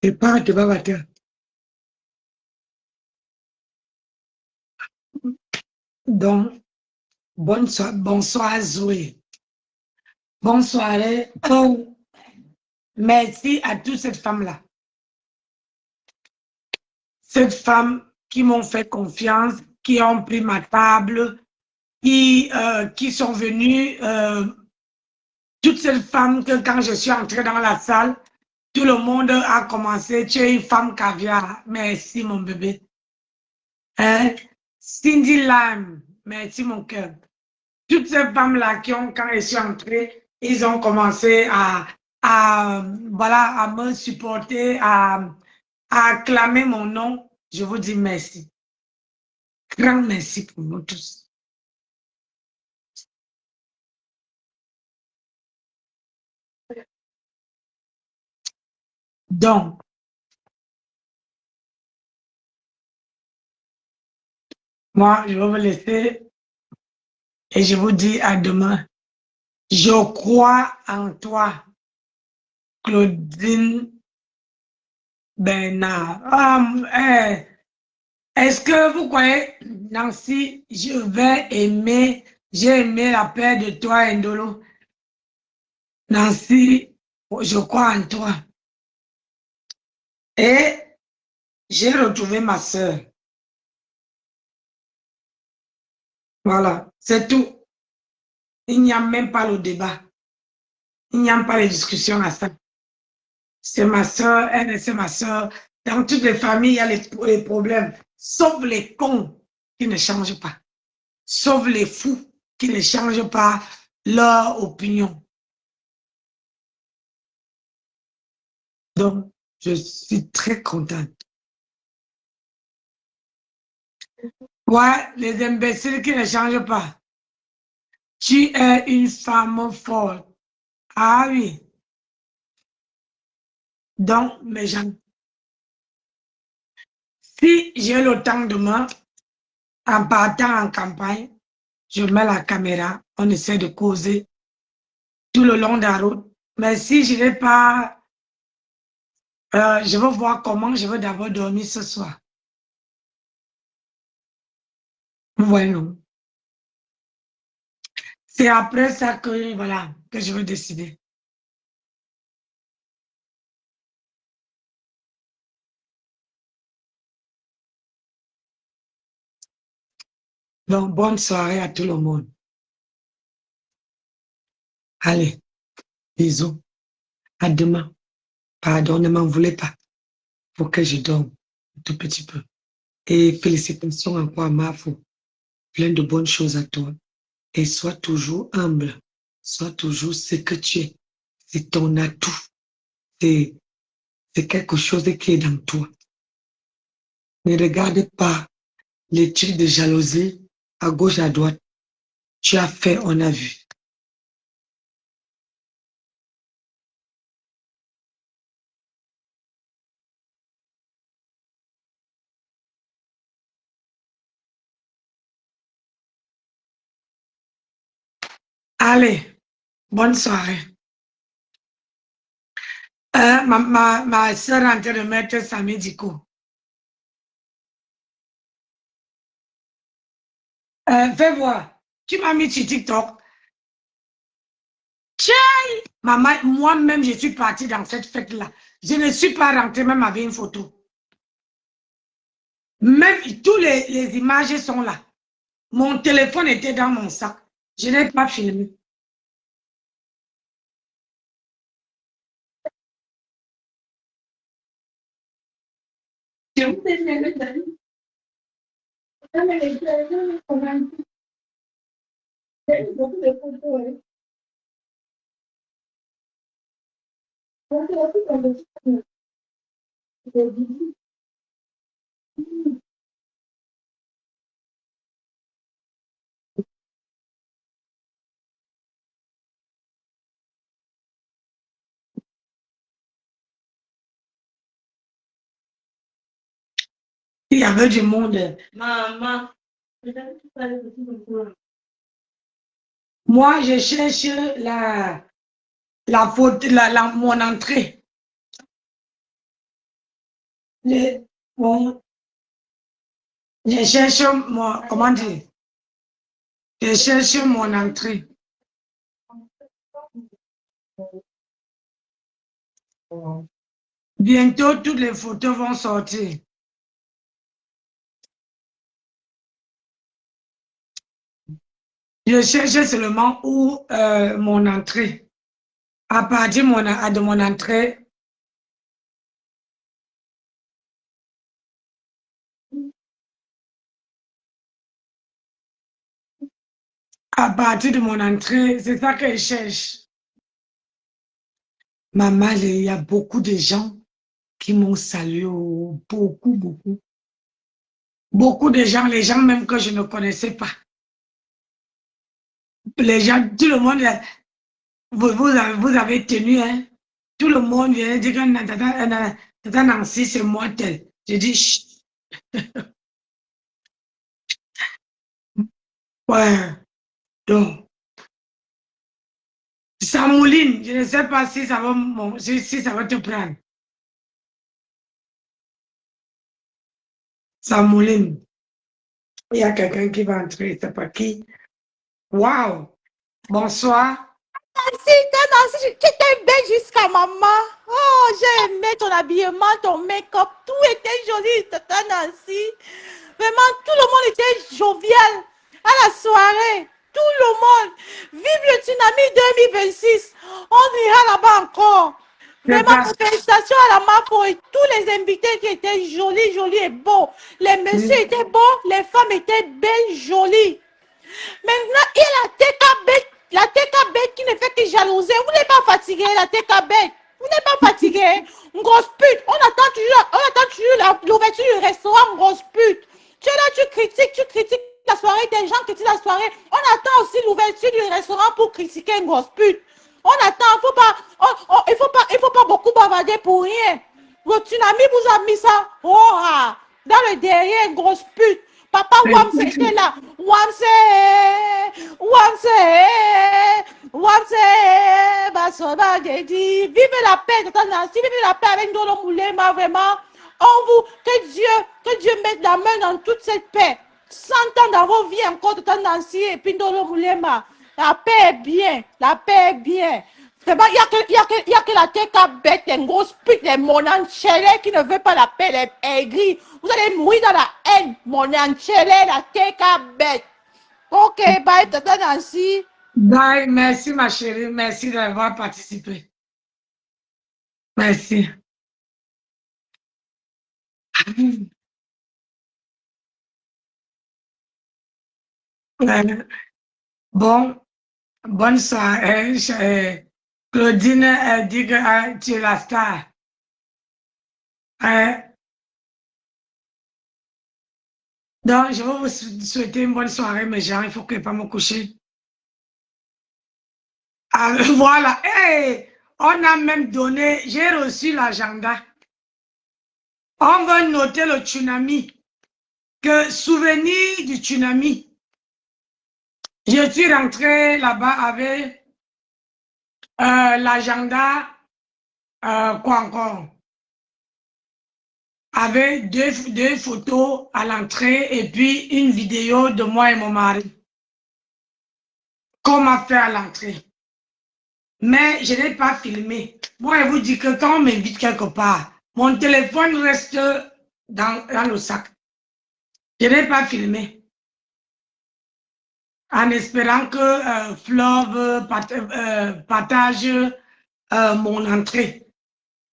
[SPEAKER 4] Je pars demain matin. Donc, bonsoir Zoé. Bonsoir. Oh, merci à toutes ces femmes-là. Ces femmes qui m'ont fait confiance, qui ont pris ma table, qui sont venues, toutes ces femmes que quand je suis entrée dans la salle, tout le monde a commencé, tu es une femme caviar. Merci mon bébé. Hein? Cindy Lime, merci mon cœur. Toutes ces femmes-là qui ont, quand je suis entrée, ils ont commencé voilà, à me supporter, à acclamer mon nom. Je vous dis merci. Grand merci pour nous tous. Donc, moi, je vais vous laisser et je vous dis à demain. Je crois en toi, Claudine Bernard. Est-ce que vous croyez, Nancy, j'ai aimé la paix de toi, Indolo. Nancy, je crois en toi. Et j'ai retrouvé ma soeur. Voilà, c'est tout. Il n'y a même pas le débat. Il n'y a pas de discussion à ça. C'est ma soeur, elle, c'est ma soeur. Dans toutes les familles, il y a les problèmes. Sauf les cons qui ne changent pas. Sauf les fous qui ne changent pas leur opinion. Donc, je suis très contente. Ouais, les imbéciles qui ne changent pas. Tu es une femme forte. Ah oui. Donc, mes gens, si j'ai le temps demain, en partant en campagne, je mets la caméra, on essaie de causer tout le long de la route. Mais si je n'ai pas, je veux voir comment je veux d'abord dormir ce soir. Voilà. C'est après ça que, voilà, que je veux décider. Donc, bonne soirée à tout le monde. Allez, bisous. À demain. Pardon, ne m'en voulez pas pour que je dorme un tout petit peu. Et félicitations encore à Mafo. Plein de bonnes choses à toi. Et sois toujours humble. Sois toujours ce que tu es. C'est ton atout. C'est quelque chose qui est dans toi. Ne regarde pas les trucs de jalousie à gauche, à droite. Tu as fait, on a vu. Allez, bonne soirée. Ma soeur est en train de mettre sa médico. Fais voir. Tu m'as mis sur TikTok. Tiens, maman, moi-même, je suis partie dans cette fête-là. Je ne suis pas rentrée même avec une photo. Même tous les images sont là. Mon téléphone était dans mon sac. Je n'ai pas filmé.
[SPEAKER 5] Je vous ai fait le dernier. Mais les gens, comment dire, beaucoup de photos.
[SPEAKER 4] Il y avait du monde.
[SPEAKER 3] Maman.
[SPEAKER 4] Moi, je cherche la photo, mon entrée. Bon, je cherche mon, comment dire? Je cherche mon entrée. Bientôt, toutes les photos vont sortir. Je cherche seulement où mon entrée. À partir de mon entrée, à partir de mon entrée, c'est ça que je cherche. Maman, il y a beaucoup de gens qui m'ont salué, oh, beaucoup, beaucoup. Beaucoup de gens, les gens même que je ne connaissais pas. Les gens, tout le monde, vous avez tenu, hein. Tout le monde vient dire que Tata Nancy, c'est moi tel. Je dis, chut. Ouais, donc, ça mouline. Je ne sais pas si ça va, si ça va te prendre. Ça mouline. Il y a quelqu'un qui va entrer, je ne sais pas qui. Waouh! Bonsoir.
[SPEAKER 6] Si, tu étais belle jusqu'à maman. Oh, j'ai aimé ton habillement, ton make-up. Tout était joli, Tata Nancy. Vraiment, tout le monde était jovial à la soirée. Tout le monde. Vive le tsunami 2026. On ira là-bas encore. Vraiment, félicitations à la MAFO et tous les invités qui étaient jolis, jolis et beaux. Les messieurs étaient beaux, les femmes étaient belles, jolies. Maintenant, il y a la TK bête qui ne fait que jalouser. Vous n'êtes pas fatigué, la TK bête. Vous n'êtes pas fatigué. Une grosse pute. On attend toujours l'ouverture du restaurant, grosse pute. Tu es là, tu critiques la soirée, des gens critiquent la soirée. On attend aussi l'ouverture du restaurant pour critiquer une grosse pute. On attend, il faut pas beaucoup bavarder pour rien. Le tsunami vous a mis ça, oh, ah, dans le derrière, grosse pute. Papa Wamse était là. Wamse, Basoba, dit, vive la paix, Tata Nancy, vive la paix avec Ndolo Moulema, vraiment. Que Dieu mette la main dans toute cette paix. 100 ans dans vos vies encore, Tata Nancy et puis Ndolo Moulema. La paix est bien, la paix est bien. Il y a que la TK bête, les grosses putes, les monanchélés qui ne veulent pas la paix, les aigris. Vous allez mourir dans la haine, monanchélés, la TK bête. Ok, bye, Tata Nancy.
[SPEAKER 4] Bye, merci ma chérie, merci d'avoir participé. Merci. Bon, bonne soirée. Claudine dit que tu es la star. Donc, je vais vous souhaiter une bonne soirée, mes gens. Il faut que je ne pas me coucher. Voilà. Hey, on a même donné, j'ai reçu l'agenda. On va noter le tsunami. Que souvenir du tsunami. Je suis rentré là-bas avec l'agenda, quoi encore? Avec deux photos à l'entrée et puis une vidéo de moi et mon mari. Qu'on m'a fait à l'entrée. Mais je n'ai pas filmé. Moi, je vous dis que quand on m'invite quelque part, mon téléphone reste dans le sac. Je n'ai pas filmé. En espérant que Flove partage mon entrée.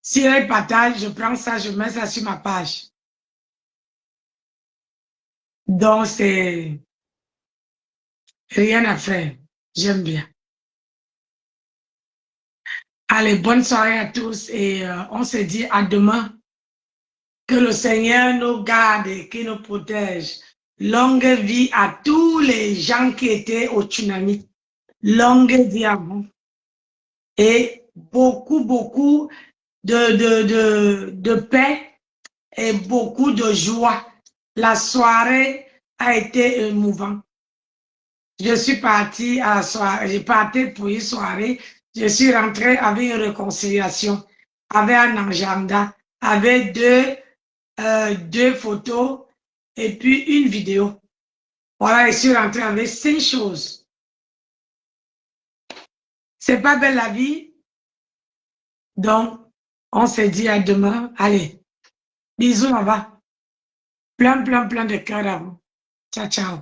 [SPEAKER 4] Si elle partage, je prends ça, je mets ça sur ma page. Donc, c'est rien à faire. J'aime bien. Allez, bonne soirée à tous et on se dit à demain. Que le Seigneur nous garde et qu'il nous protège. Longue vie à tous les gens qui étaient au tsunami. Longue vie à vous. Et beaucoup de paix et beaucoup de joie. La soirée a été émouvante. Je suis partie à la soirée, j'ai parti pour une soirée. Je suis rentrée avec une réconciliation, avec un agenda, avec deux photos et puis une vidéo. Voilà, je suis rentrée avec 5 choses. C'est pas belle la vie? Donc, on se dit à demain. Allez, bisous là-bas. Plein de cœur à vous. Ciao, ciao.